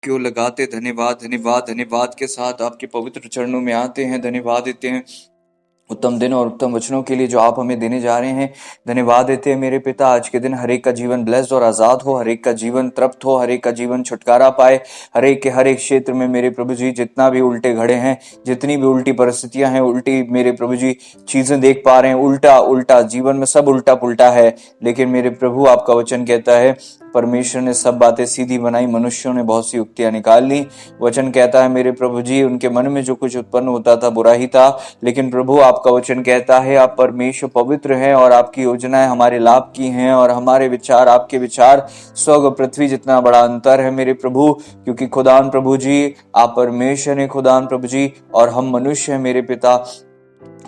क्यों लगाते, धन्यवाद धन्यवाद धन्यवाद के साथ आपके पवित्र चरणों में आते हैं, धन्यवाद देते हैं उत्तम दिन और उत्तम वचनों के लिए जो आप हमें देने जा रहे हैं। धन्यवाद देते हैं मेरे पिता, आज के दिन हर एक का जीवन ब्लेस्ड और आजाद हो, हर एक का जीवन तृप्त हो, हर एक का जीवन छुटकारा पाए, हर एक के हर एक क्षेत्र में मेरे प्रभु जी जितना भी उल्टे घड़े हैं, जितनी भी उल्टी परिस्थितियां हैं, उल्टी मेरे प्रभु जी चीजें देख पा रहे हैं, उल्टा उल्टा जीवन में सब उल्टा पुल्टा है, लेकिन मेरे प्रभु आपका वचन कहता है परमेश्वर ने सब बातें सीधी बनाई, मनुष्यों ने बहुत सी युक्तियां निकाल ली। वचन कहता है मेरे प्रभु जी उनके मन में जो कुछ उत्पन्न होता था बुरा ही था, लेकिन प्रभु आपका वचन कहता है आप परमेश्वर पवित्र हैं और आपकी योजनाएं हमारे लाभ की हैं और हमारे विचार आपके विचार स्वर्ग पृथ्वी जितना बड़ा अंतर है मेरे प्रभु, क्योंकि खुदान प्रभु जी आप परमेश्वर हैं खुदान प्रभु जी और हम मनुष्य हैं मेरे पिता।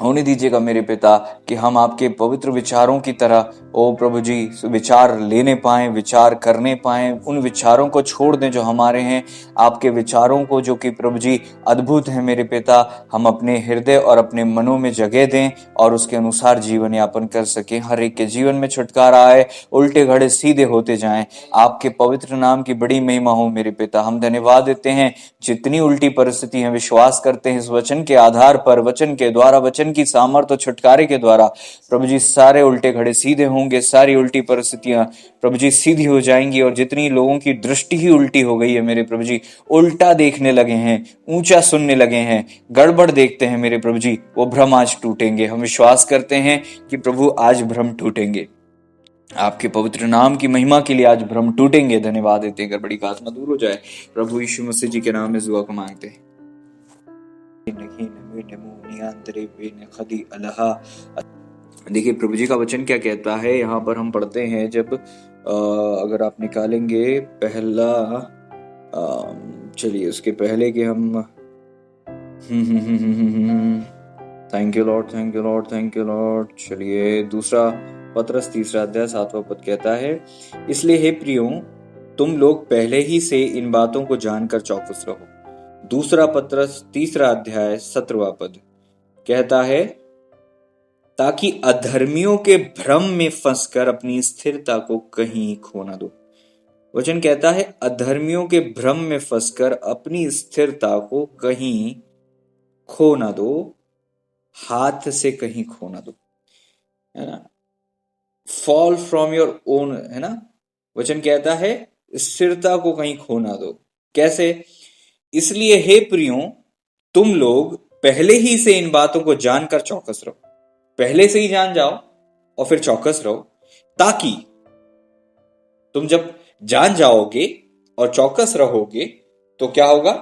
होने दीजिएगा मेरे पिता कि हम आपके पवित्र विचारों की तरह ओ प्रभु जी विचार लेने पाएं, विचार करने पाएं, उन विचारों को छोड़ दें जो हमारे हैं, आपके विचारों को जो कि प्रभु जी अद्भुत है मेरे पिता, हम अपने हृदय और अपने मनों में जगह दें और उसके अनुसार जीवन यापन कर सकें। हर एक के जीवन में छुटकारा आए, उल्टे घड़े सीधे होते जाएं, आपके पवित्र नाम की बड़ी महिमा हो मेरे पिता। हम धन्यवाद देते हैं जितनी उल्टी परिस्थिति है, विश्वास करते हैं इस वचन के आधार पर, वचन के द्वारा, वचन की सामर्थ और छुटकारे के द्वारा प्रभु जी सारे उल्टे घड़े सीधे होंगे, सारी उल्टी परिस्थितियां प्रभु जी सीधी हो जाएंगी और जितनी लोगों की दृष्टि ही उल्टी हो गई है मेरे प्रभु जी, उल्टा देखने लगे हैं, ऊंचा सुनने लगे हैं, गड़बड़ देखते हैं मेरे प्रभु जी, वो भ्रम आज टूटेंगे। हम विश्वास करते हैं कि प्रभु आज भ्रम टूटेंगे, आपके पवित्र नाम की महिमा के लिए आज भ्रम टूटेंगे। धन्यवाद देते हैं, गड़बड़ी का आत्मा दूर हो जाए, प्रभु यीशु मसीह जी के नाम में दुआ को मांगते हैं। देखिए प्रभु जी का वचन क्या कहता है, यहाँ पर हम पढ़ते हैं जब अगर आप निकालेंगे पहला, चलिए उसके पहले कि हम thank you Lord, thank you Lord, thank you Lord. चलिए दूसरा पत्रस 3 अध्याय 7वां पद कहता है, इसलिए हे प्रियो तुम लोग पहले ही से इन बातों को जानकर चौकस रहो। दूसरा पत्रस 3 अध्याय 17वां पद कहता है, ताकि अधर्मियों के भ्रम में फंसकर अपनी स्थिरता को कहीं खो न दो। वचन कहता है अधर्मियों के भ्रम में फंसकर अपनी स्थिरता को कहीं खो न दो, हाथ से कहीं खो न दो, है ना, फॉल फ्रॉम योर ओन, है ना। वचन कहता है स्थिरता को कहीं खो ना दो। कैसे? इसलिए हे प्रियो तुम लोग पहले ही से इन बातों को जानकर चौकस रहो। पहले से ही जान जाओ और फिर चौकस रहो, ताकि तुम जब जान जाओगे और चौकस रहोगे तो क्या होगा,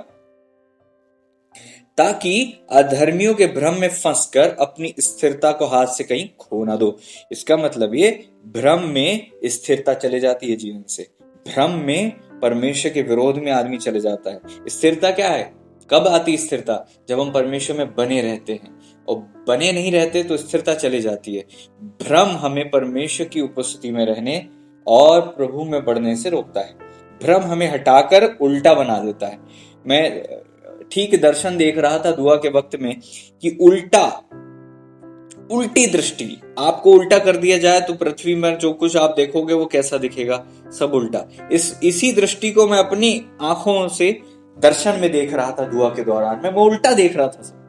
ताकि अधर्मियों के भ्रम में फंसकर अपनी स्थिरता को हाथ से कहीं खो ना दो। इसका मतलब ये भ्रम में स्थिरता चले जाती है जीवन से, भ्रम में परमेश्वर के विरोध में आदमी चले जाता है। स्थिरता क्या है? कब आती स्थिरता? जब हम परमेश्वर में बने रहते हैं, और बने नहीं रहते तो स्थिरता चली जाती है। भ्रम हमें परमेश्वर की उपस्थिति में रहने और प्रभु में बढ़ने से रोकता है। भ्रम हमें हटाकर उल्टा बना देता है। मैं ठीक दर्शन देख रहा था दुआ के वक्त में कि उल्टी दृष्टि, आपको उल्टा कर दिया जाए तो पृथ्वी में जो कुछ आप देखोगे वो कैसा दिखेगा, सब उल्टा। इसी दृष्टि को मैं अपनी आंखों से दर्शन में देख रहा था दुआ के दौरान, मैं उल्टा देख रहा था सब।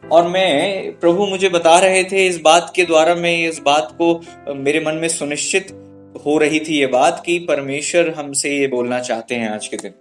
और मैं प्रभु मुझे बता रहे थे इस बात के द्वारा, मैं इस बात को मेरे मन में सुनिश्चित हो रही थी ये बात कि परमेश्वर हमसे ये बोलना चाहते हैं आज के दिन।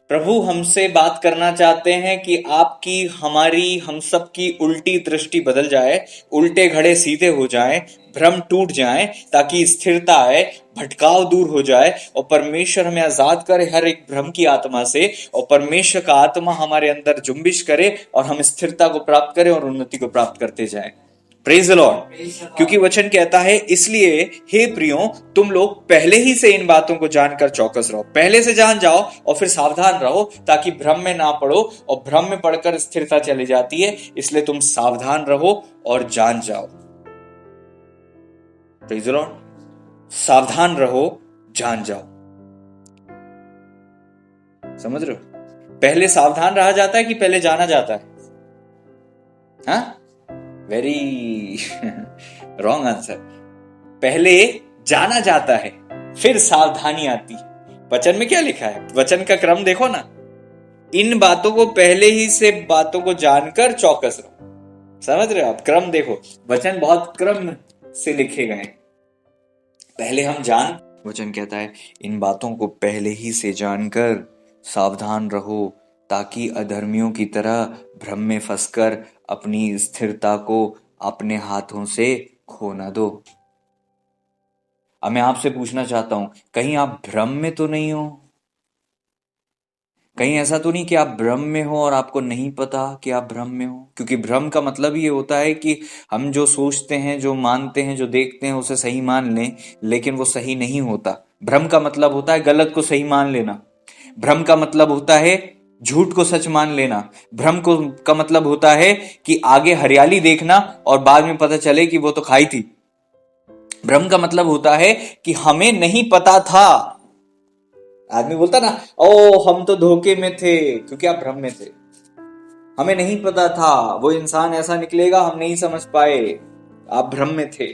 प्रभु हमसे बात करना चाहते हैं कि आपकी, हमारी, हम सब की उल्टी दृष्टि बदल जाए, उल्टे घड़े सीधे हो जाएं, भ्रम टूट जाएं, ताकि स्थिरता आए, भटकाव दूर हो जाए और परमेश्वर हमें आजाद करे हर एक भ्रम की आत्मा से, और परमेश्वर का आत्मा हमारे अंदर जुम्बिश करे और हम स्थिरता को प्राप्त करें और उन्नति को प्राप्त करते जाएं। Praise the Lord. क्योंकि वचन कहता है इसलिए हे प्रियो तुम लोग पहले ही से इन बातों को जानकर चौकस रहो। पहले से जान जाओ और फिर सावधान रहो, ताकि भ्रम में ना पड़ो, और भ्रम में पड़कर स्थिरता चली जाती है। इसलिए तुम सावधान रहो और जान जाओ। Praise the Lord. सावधान रहो, जान जाओ। समझ रहे हो? पहले सावधान रहा जाता है कि पहले जाना जाता है? हाँ, वेरी रॉन्ग आंसर। पहले जाना जाता है, फिर सावधानी आती है। वचन में क्या लिखा है, वचन का क्रम देखो ना, इन बातों को पहले ही से बातों को जानकर चौकस रहो। समझ रहे हो आप, क्रम देखो, वचन बहुत क्रम से लिखे गए। पहले हम जान, वचन कहता है इन बातों को पहले ही से जानकर सावधान रहो, ताकि अधर्मियों की तरह भ्रम में फंसकर अपनी स्थिरता को अपने हाथों से खो न दो। अब मैं आपसे पूछना चाहता हूं, कहीं आप भ्रम में तो नहीं हो? कहीं ऐसा तो नहीं कि आप भ्रम में हो और आपको नहीं पता कि आप भ्रम में हो? क्योंकि भ्रम का मतलब ये होता है कि हम जो सोचते हैं, जो मानते हैं, जो देखते हैं उसे सही मान लें, लेकिन वो सही नहीं होता। भ्रम का मतलब होता है गलत को सही मान लेना। भ्रम का मतलब होता है झूठ को सच मान लेना। भ्रम को का मतलब होता है कि आगे हरियाली देखना और बाद में पता चले कि वो तो खाई थी। भ्रम का मतलब होता है कि हमें नहीं पता था। आदमी बोलता ना, ओ हम तो धोखे में थे, क्योंकि आप भ्रम में थे, हमें नहीं पता था वो इंसान ऐसा निकलेगा, हम नहीं समझ पाए। आप भ्रम में थे,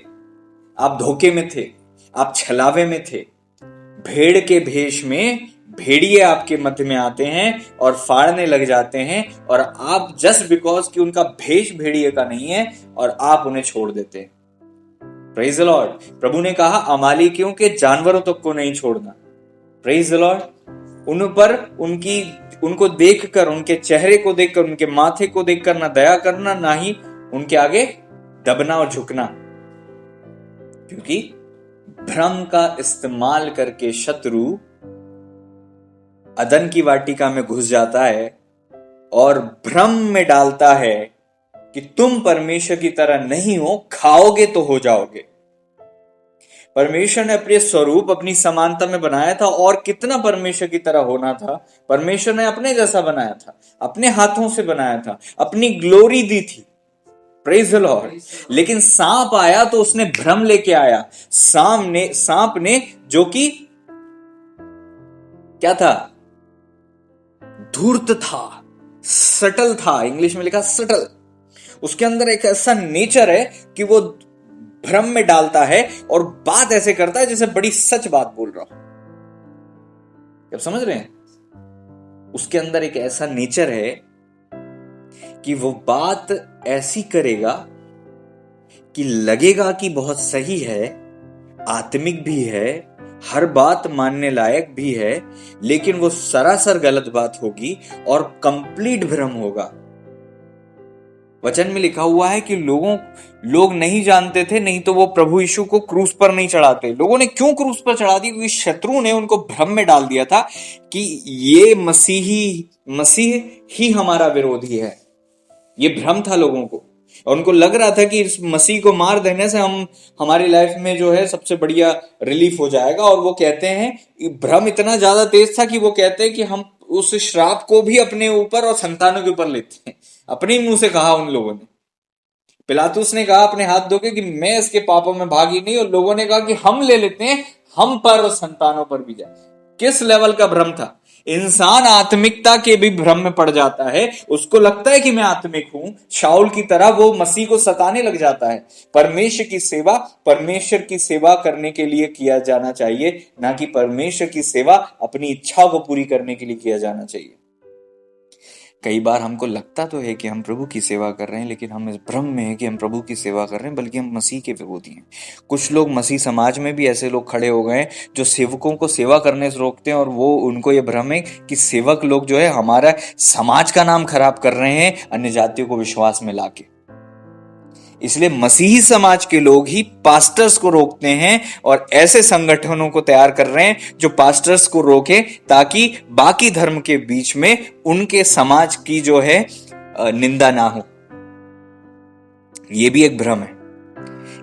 आप धोखे में थे, आप छलावे में थे। भेड़ के भेष में भेड़िए आपके मध्य में आते हैं और फाड़ने लग जाते हैं, और आप जस्ट बिकॉज कि उनका भेष भेड़िए का नहीं है और आप उन्हें छोड़ देते हैं। Praise the Lord. प्रभु ने कहा अमालेकियों के जानवरों तक को नहीं छोड़ना। Praise the Lord. उन पर उनको देखकर, उनके चेहरे को देखकर, उनके माथे को देखकर ना दया करना, ना ही उनके आगे दबना और झुकना, क्योंकि भ्रम का इस्तेमाल करके शत्रु अदन की वाटिका में घुस जाता है और भ्रम में डालता है कि तुम परमेश्वर की तरह नहीं हो, खाओगे तो हो जाओगे। परमेश्वर ने अपने स्वरूप, अपनी समानता में बनाया था, और कितना परमेश्वर की तरह होना था। परमेश्वर ने अपने जैसा बनाया था, अपने हाथों से बनाया था, अपनी ग्लोरी दी थी। Praise the Lord. लेकिन सांप आया तो उसने भ्रम लेके आया। सांप ने जो कि क्या था, धूर्त था, सटल था, इंग्लिश में लिखा सटल। उसके अंदर एक ऐसा नेचर है कि वो भ्रम में डालता है और बात ऐसे करता है जैसे बड़ी सच बात बोल रहा हो। क्या समझ रहे हैं? उसके अंदर एक ऐसा नेचर है कि वो बात ऐसी करेगा कि लगेगा कि बहुत सही है, आत्मिक भी है, हर बात मानने लायक भी है, लेकिन वो सरासर गलत बात होगी और कंप्लीट भ्रम होगा। वचन में लिखा हुआ है कि लोग नहीं जानते थे, नहीं तो वो प्रभु यीशु को क्रूस पर नहीं चढ़ाते। लोगों ने क्यों क्रूस पर चढ़ा दी? क्योंकि शत्रु ने उनको भ्रम में डाल दिया था कि ये मसीह ही हमारा विरोधी है। ये भ्रम था लोगों को, और उनको लग रहा था कि इस मसीह को मार देने से हमारी लाइफ में जो है सबसे बढ़िया रिलीफ हो जाएगा। और वो कहते हैं, भ्रम इतना ज्यादा तेज था कि वो कहते हैं कि हम उस श्राप को भी अपने ऊपर और संतानों के ऊपर लेते हैं। अपने मुंह से कहा उन लोगों ने। पिलातुस ने कहा अपने हाथ धोके कि मैं इसके पापों में भागी नहीं, और लोगों ने कहा कि हम ले लेते हैं, हम पर और संतानों पर भी जाए। किस लेवल का भ्रम था? इंसान आत्मिकता के भी भ्रम में पड़ जाता है। उसको लगता है कि मैं आत्मिक हूं, शाऊल की तरह वो मसीह को सताने लग जाता है। परमेश्वर की सेवा करने के लिए किया जाना चाहिए, ना कि परमेश्वर की सेवा अपनी इच्छाओं को पूरी करने के लिए किया जाना चाहिए। कई बार हमको लगता तो है कि हम प्रभु की सेवा कर रहे हैं, लेकिन हम इस भ्रम में है कि हम प्रभु की सेवा कर रहे हैं, बल्कि हम मसीह के विरोधी हैं। कुछ लोग मसीह समाज में भी ऐसे लोग खड़े हो गए जो सेवकों को सेवा करने से रोकते हैं, और वो उनको ये भ्रम है कि सेवक लोग जो है हमारा समाज का नाम खराब कर रहे हैं अन्य जातियों को विश्वास में लाके। इसलिए मसीही समाज के लोग ही पास्टर्स को रोकते हैं और ऐसे संगठनों को तैयार कर रहे हैं जो पास्टर्स को रोके, ताकि बाकी धर्म के बीच में उनके समाज की जो है निंदा ना हो। यह भी एक भ्रम है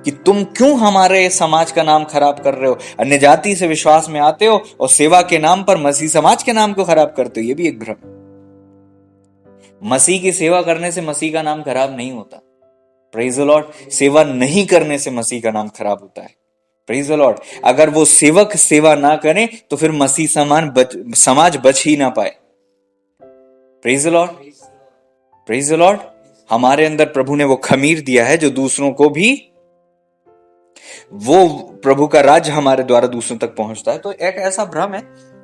कि तुम क्यों हमारे समाज का नाम खराब कर रहे हो, अन्य जाति से विश्वास में आते हो और सेवा के नाम पर मसीह समाज के नाम को खराब करते हो। यह भी एक भ्रम। मसीह की सेवा करने से मसीह का नाम खराब नहीं होता। Praise the Lord. सेवा नहीं करने से मसीह का नाम खराब होता है। Praise the Lord. अगर वो सेवक सेवा ना करें तो फिर मसीह समाज बच ही ना पाए। Praise the Lord. Praise the Lord. हमारे अंदर प्रभु ने वो खमीर दिया है जो दूसरों को भी, वो प्रभु का राज्य हमारे द्वारा दूसरों तक पहुंचता है। तो एक ऐसा भ्रम है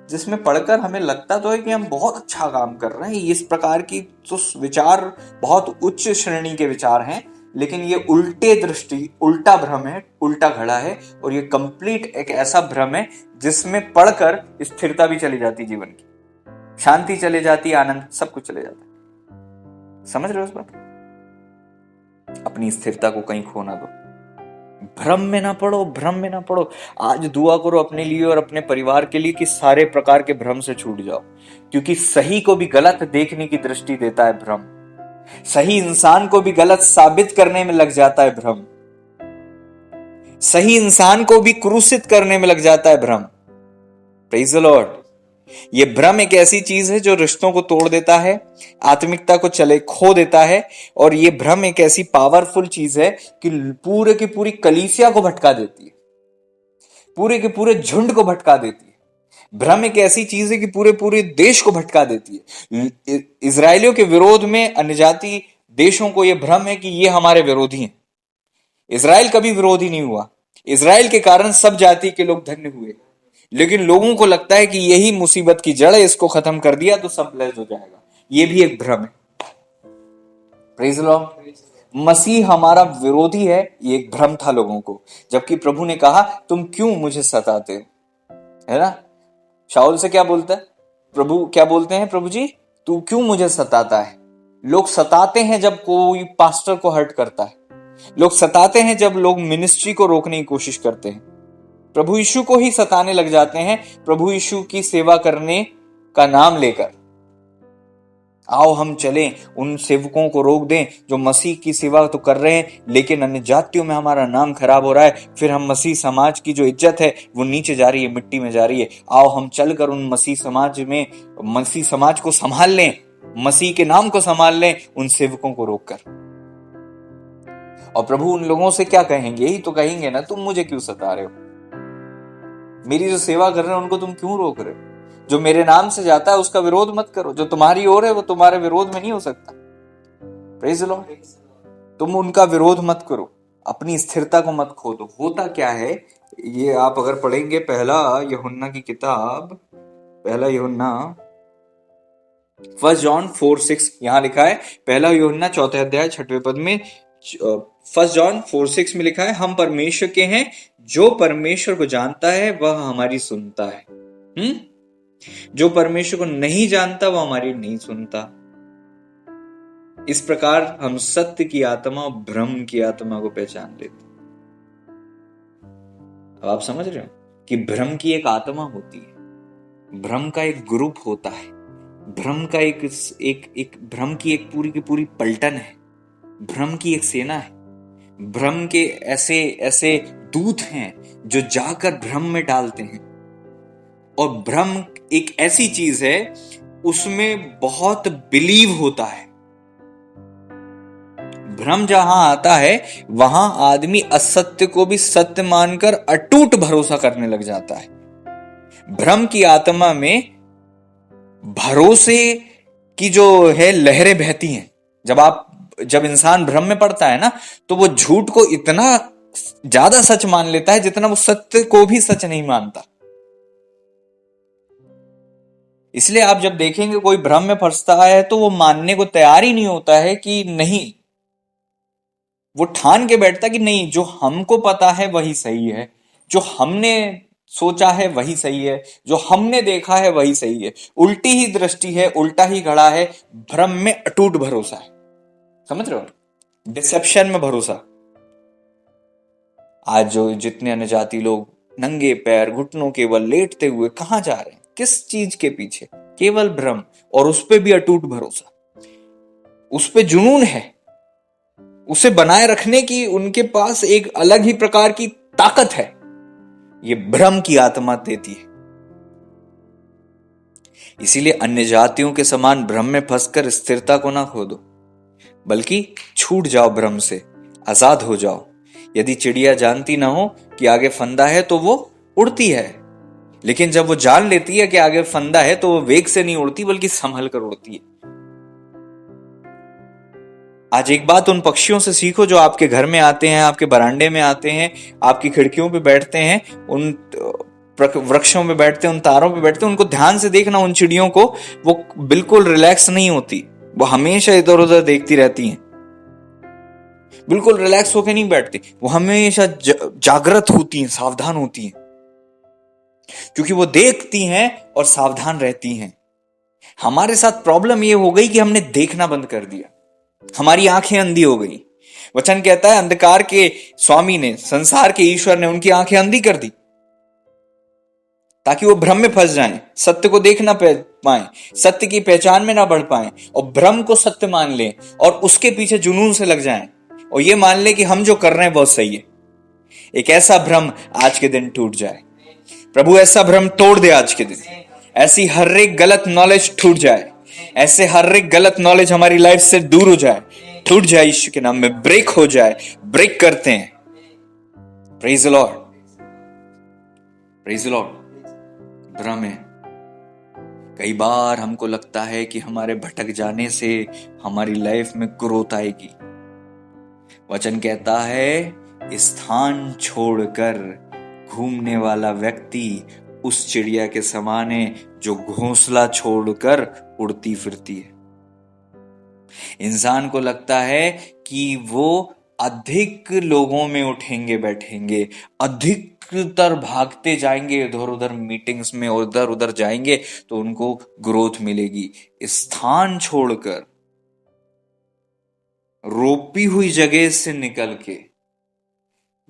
जिसमें पढ़कर हमें लगता तो है कि हम बहुत अच्छा काम कर रहे हैं, इस प्रकार की तो विचार बहुत उच्च श्रेणी के विचार हैं, लेकिन ये उल्टे दृष्टि, उल्टा भ्रम है, उल्टा घड़ा है, और ये कंप्लीट एक ऐसा भ्रम है जिसमें पढ़कर स्थिरता भी चली जाती, जीवन की शांति चले जाती, आनंद सब कुछ चले जाता है। समझ रहे हो इस बात? अपनी स्थिरता को कहीं खो ना दो, भ्रम में ना पड़ो, भ्रम में ना पड़ो। आज दुआ करो अपने लिए और अपने परिवार के लिए कि सारे प्रकार के भ्रम से छूट जाओ, क्योंकि सही को भी गलत देखने की दृष्टि देता है भ्रम, सही इंसान को भी गलत साबित करने में लग जाता है भ्रम, सही इंसान को भी क्रूसित करने में लग जाता है भ्रम। Praise the Lord. ये भ्रम एक ऐसी चीज है जो रिश्तों को तोड़ देता है, आत्मिकता को चले खो देता है, और ये भ्रम एक ऐसी पावरफुल चीज है कि पूरे की पूरी कलीसिया को भटका देती है, पूरे के पूरे झुंड को भटका देती है। भ्रम एक ऐसी चीज है कि पूरे पूरे देश को भटका देती है। इजरायलियों के विरोध में अन्यजाति देशों को यह भ्रम है कि ये हमारे विरोधी हैं। इजराइल कभी विरोधी नहीं हुआ, इजराइल के कारण सब जाति के लोग धन्य हुए, लेकिन लोगों को लगता है कि यही मुसीबत की जड़ है, इसको खत्म कर दिया तो सब ब्लेस्ड हो जाएगा। ये भी एक भ्रम है। Praise the Lord. मसीह हमारा विरोधी है, ये एक भ्रम था लोगों को, जबकि प्रभु ने कहा तुम क्यों मुझे सताते हो, है ना? शाऊल से क्या बोलता है प्रभु, क्या बोलते हैं प्रभु जी, तू क्यों मुझे सताता है? लोग सताते हैं जब कोई पास्टर को हर्ट करता है, लोग सताते हैं जब लोग मिनिस्ट्री को रोकने की कोशिश करते हैं, प्रभु यीशु को ही सताने लग जाते हैं प्रभु यीशु की सेवा करने का नाम लेकर। आओ हम चलें, उन सेवकों को रोक दें जो मसीह की सेवा तो कर रहे हैं, लेकिन अन्य जातियों में हमारा नाम खराब हो रहा है, फिर हम मसीह समाज की जो इज्जत है वो नीचे जा रही है, मिट्टी में जा रही है। आओ हम चलकर उन मसीह समाज को संभाल लें, मसीह के नाम को संभाल लें, उन सेवकों को रोककर। और प्रभु उन लोगों से क्या कहेंगे? यही तो कहेंगे ना, तुम मुझे क्यों सता रहे हो, मेरी जो सेवा कर रहे हैं उनको तुम क्यों रोक रहे हो? जो मेरे नाम से जाता है उसका विरोध मत करो, जो तुम्हारी ओर है वो तुम्हारे विरोध में नहीं हो सकता। Praise the Lord. तुम उनका विरोध मत करो, अपनी स्थिरता को मत खो दो। होता क्या है, ये आप अगर पढ़ेंगे पहला यूहन्ना की किताब, पहला यूहन्ना 1 जॉन 4:6 यहां लिखा है, पहला यूहन्ना 4 अध्याय 6वें पद में 1 जॉन 4:6 में लिखा है, हम परमेश्वर के हैं, जो परमेश्वर को जानता है वह हमारी सुनता है। जो परमेश्वर को नहीं जानता वह हमारी नहीं सुनता। इस प्रकार हम सत्य की आत्मा और भ्रम की आत्मा को पहचान लेते। अब आप समझ रहे हो कि भ्रम की एक आत्मा होती है, भ्रम का एक ग्रुप होता है, भ्रम का एक भ्रम की एक पूरी की पूरी पलटन है, भ्रम की एक सेना है, भ्रम के ऐसे ऐसे दूत हैं जो जाकर भ्रम में डालते हैं। और भ्रम एक ऐसी चीज है, उसमें बहुत बिलीव होता है। भ्रम जहां आता है वहां आदमी असत्य को भी सत्य मानकर अटूट भरोसा करने लग जाता है। भ्रम की आत्मा में भरोसे की जो है लहरें बहती हैं। जब इंसान भ्रम में पड़ता है ना, तो वो झूठ को इतना ज्यादा सच मान लेता है जितना वो सत्य को भी सच नहीं मानता। इसलिए आप जब देखेंगे कोई भ्रम में फंसता है तो वो मानने को तैयार ही नहीं होता है कि नहीं, वो ठान के बैठता कि नहीं, जो हमको पता है वही सही है, जो हमने सोचा है वही सही है, जो हमने देखा है वही सही है। उल्टी ही दृष्टि है, उल्टा ही घड़ा है, भ्रम में अटूट भरोसा है। समझ रहे हो? डिसेप्शन में भरोसा। आज जो जितने अन्य जाति लोग नंगे पैर घुटनों केवल लेटते हुए कहां जा रहे हैं, किस चीज के पीछे? केवल भ्रम, और उस पे भी अटूट भरोसा, उस पे जुनून है, उसे बनाए रखने की उनके पास एक अलग ही प्रकार की ताकत है। ये भ्रम की आत्मा देती है। इसीलिए अन्य जातियों के समान भ्रम में फंसकर स्थिरता को ना खो दो, बल्कि छूट जाओ भ्रम से, आजाद हो जाओ। यदि चिड़िया जानती ना हो कि आगे फंदा है तो वो उड़ती है, लेकिन जब वो जान लेती है कि आगे फंदा है तो वो वेग से नहीं उड़ती बल्कि संभल कर उड़ती है। आज एक बात उन पक्षियों से सीखो जो आपके घर में आते हैं, आपके बरांडे में आते हैं, आपकी खिड़कियों पे बैठते हैं। वृक्षों पे बैठते हैं, उन तारों पे बैठते हैं, उनको ध्यान से देखना, उन चिड़ियों को, वो बिल्कुल रिलैक्स नहीं होती, वो हमेशा इधर उधर देखती रहती हैं, बिल्कुल रिलैक्स होकर नहीं बैठती, वो हमेशा जागृत होती हैं, सावधान होती हैं, क्योंकि वो देखती हैं और सावधान रहती हैं। हमारे साथ प्रॉब्लम ये हो गई कि हमने देखना बंद कर दिया, हमारी आंखें अंधी हो गई। वचन कहता है अंधकार के स्वामी ने, संसार के ईश्वर ने उनकी आंखें अंधी कर दी, ताकि वो भ्रम में फंस जाएं, सत्य को देख ना पाए, सत्य की पहचान में ना बढ़ पाए, और भ्रम को सत्य मान लें और उसके पीछे जुनून से लग जाएं और ये मान लें कि हम जो कर रहे हैं बहुत सही है। एक ऐसा भ्रम आज के दिन टूट जाए, प्रभु ऐसा भ्रम तोड़ दे आज के दिन, ऐसी हर एक गलत नॉलेज टूट जाए, ऐसे हर एक गलत नॉलेज हमारी लाइफ से दूर हो जाए, टूट जाए, यीशु के नाम में ब्रेक हो जाए। ब्रेक करते हैं। Praise the Lord, praise the Lord. भ्रम है। कई बार हमको लगता है कि हमारे भटक जाने से हमारी लाइफ में ग्रोथ आएगी। वचन कहता है स्थान छोड़कर घूमने वाला व्यक्ति उस चिड़िया के समान है जो घोंसला छोड़कर उड़ती फिरती है। इंसान को लगता है कि वो अधिक लोगों में उठेंगे बैठेंगे, अधिकतर भागते जाएंगे इधर उधर मीटिंग्स में, उधर उधर जाएंगे तो उनको ग्रोथ मिलेगी। स्थान छोड़कर, रोपी हुई जगह से निकल के,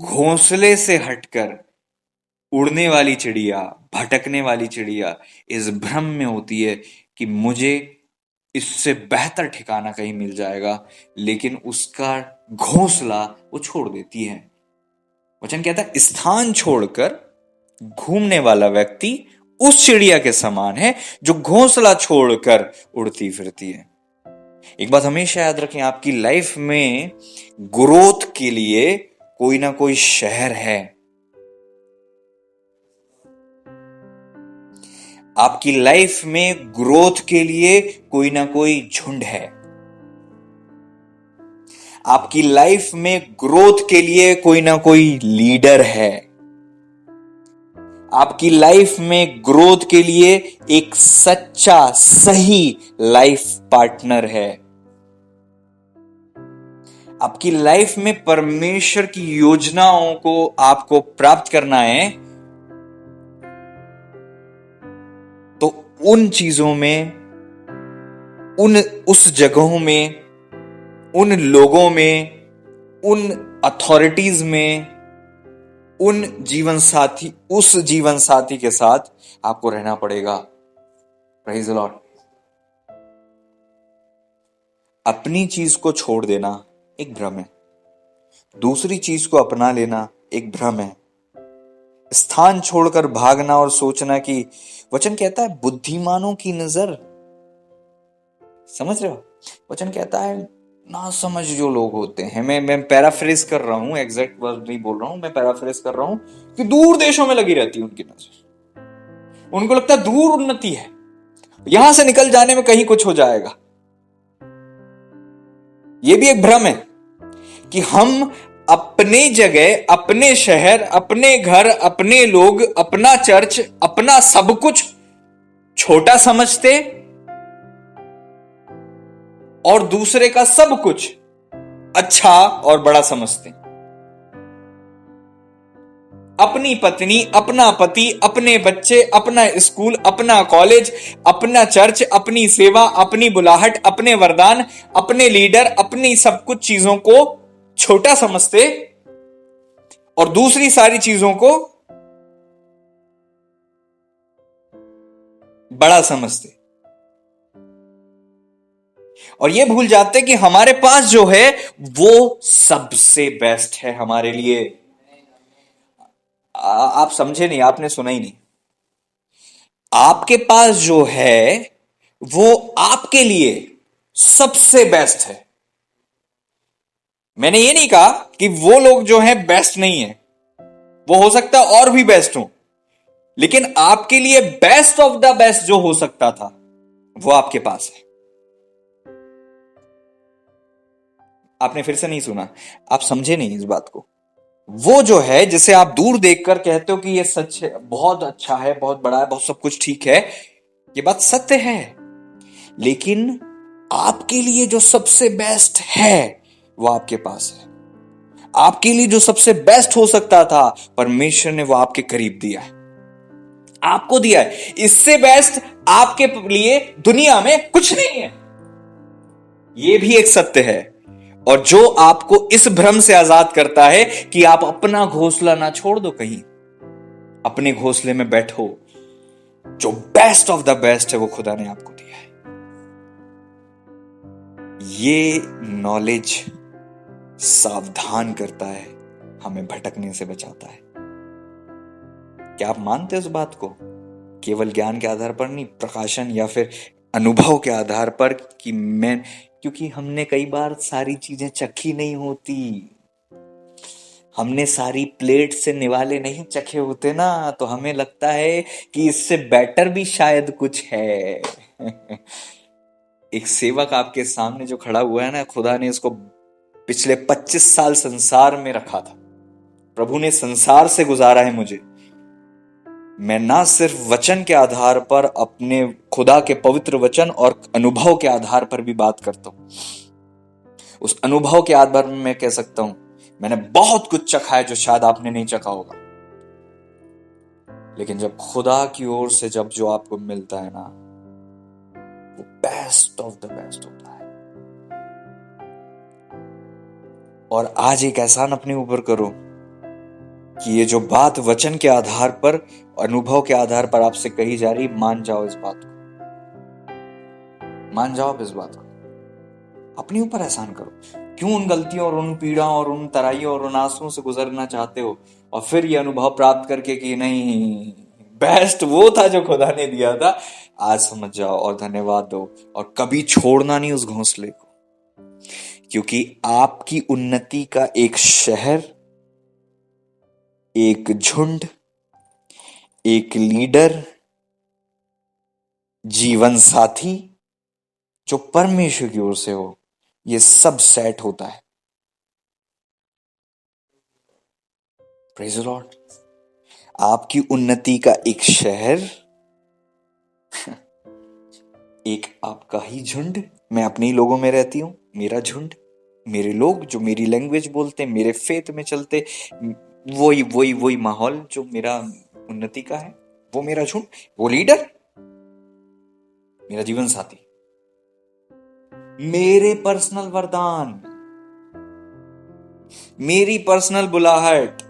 घोंसले से हटकर उड़ने वाली चिड़िया, भटकने वाली चिड़िया इस भ्रम में होती है कि मुझे इससे बेहतर ठिकाना कहीं मिल जाएगा, लेकिन उसका घोंसला वो छोड़ देती है। वचन कहता है स्थान छोड़कर घूमने वाला व्यक्ति उस चिड़िया के समान है जो घोंसला छोड़कर उड़ती फिरती है। एक बात हमेशा याद रखें, आपकी लाइफ में ग्रोथ के लिए कोई ना कोई शहर है, आपकी लाइफ में ग्रोथ के लिए कोई ना कोई झुंड है, आपकी लाइफ में ग्रोथ के लिए कोई ना कोई लीडर है, आपकी लाइफ में ग्रोथ के लिए एक सच्चा सही लाइफ पार्टनर है। आपकी लाइफ में परमेश्वर की योजनाओं को आपको प्राप्त करना है, तो उन चीजों में, उस जगहों में, उन लोगों में, उन अथॉरिटीज में, उस जीवन साथी के साथ आपको रहना पड़ेगा। Praise the Lord. अपनी चीज को छोड़ देना एक भ्रम है, दूसरी चीज को अपना लेना एक भ्रम है। स्थान छोड़कर भागना और सोचना कि, वचन कहता है बुद्धिमानों की नजर, समझ रहे हो, वचन कहता है ना समझ जो लोग होते हैं, मैं पैराफ्रेज कर रहा हूं, एग्जैक्ट वर्ड नहीं बोल रहा हूं, मैं पैराफ्रेज कर रहा हूं कि दूर देशों में लगी रहती है उनकी नजर, उनको लगता है दूर उन्नति है, यहां से निकल जाने में कहीं कुछ हो जाएगा। यह भी एक भ्रम है कि हम अपने जगह, अपने शहर, अपने घर, अपने लोग, अपना चर्च, अपना सब कुछ छोटा समझते और दूसरे का सब कुछ अच्छा और बड़ा समझते। अपनी पत्नी, अपना पति, अपने बच्चे, अपना स्कूल, अपना कॉलेज, अपना चर्च, अपनी सेवा, अपनी बुलाहट, अपने वरदान, अपने लीडर, अपनी सब कुछ चीजों को छोटा समझते और दूसरी सारी चीजों को बड़ा समझते, और ये भूल जाते कि हमारे पास जो है वो सबसे बेस्ट है हमारे लिए। आप समझे नहीं, आपने सुना ही नहीं। आपके पास जो है वो आपके लिए सबसे बेस्ट है। मैंने ये नहीं कहा कि वो लोग जो हैं बेस्ट नहीं है, वो हो सकता है और भी बेस्ट हो, लेकिन आपके लिए बेस्ट ऑफ द बेस्ट जो हो सकता था वो आपके पास है। आपने फिर से नहीं सुना, आप समझे नहीं इस बात को। वो जो है जिसे आप दूर देखकर कहते हो कि ये सच है, बहुत अच्छा है, बहुत बड़ा है, बहुत सब कुछ ठीक है, ये बात सत्य है। लेकिन आपके लिए जो सबसे बेस्ट है वो आपके पास है। आपके लिए जो सबसे बेस्ट हो सकता था, परमेश्वर ने वो आपके करीब दिया है, आपको दिया है। इससे बेस्ट आपके लिए दुनिया में कुछ नहीं है। यह भी एक सत्य है। और जो आपको इस भ्रम से आजाद करता है कि आप अपना घोंसला ना छोड़ दो, कहीं अपने घोंसले में बैठो, जो बेस्ट ऑफ द बेस्ट है वो खुदा ने आपको दिया है। ये नॉलेज सावधान करता है, हमें भटकने से बचाता है। क्या आप मानते हैं उस बात को? केवल ज्ञान के आधार पर नहीं, प्रकाशन या फिर अनुभव के आधार पर कि मैं, क्योंकि हमने कई बार सारी चीजें चखी नहीं होती, हमने सारी प्लेट से निवाले नहीं चखे होते ना, तो हमें लगता है कि इससे बेटर भी शायद कुछ है। एक सेवक आपके सामने जो खड़ा हुआ है ना, खुदा ने इसको पिछले 25 साल संसार में रखा था, प्रभु ने संसार से गुजारा है मुझे। मैं ना सिर्फ वचन के आधार पर, अपने खुदा के पवित्र वचन और अनुभव के आधार पर भी बात करता हूं। उस अनुभव के आधार में मैं कह सकता हूं मैंने बहुत कुछ चखा है जो शायद आपने नहीं चखा होगा। लेकिन जब खुदा की ओर से जब जो आपको मिलता है ना, वो बेस्ट ऑफ द बेस्ट होता है। और आज एक एहसान अपने ऊपर करो कि ये जो बात वचन के आधार पर, अनुभव के आधार पर आपसे कही जा रही, मान जाओ इस बात को, मान जाओ आप इस बात को, अपने ऊपर एहसान करो। क्यों उन गलतियों और उन पीड़ाओं और उन तराइयों और उन आंसुओं से गुजरना चाहते हो, और फिर ये अनुभव प्राप्त करके कि नहीं, बेस्ट वो था जो खुदा ने दिया था। आज समझ जाओ और धन्यवाद दो, और कभी छोड़ना नहीं उस घोंसले को, क्योंकि आपकी उन्नति का एक शहर, एक झुंड, एक लीडर, जीवन साथी जो परमेश्वर की ओर से हो, ये सब सेट होता है। Praise the Lord. आपकी उन्नति का एक शहर, एक आपका ही झुंड। मैं अपने ही लोगों में रहती हूं, मेरा झुंड, मेरे लोग जो मेरी लैंग्वेज बोलते, मेरे फेथ में चलते, वही वही वही माहौल जो मेरा उन्नति का है, वो मेरा झुंड, वो लीडर, मेरा जीवन साथी, मेरे पर्सनल वरदान, मेरी पर्सनल बुलाहट।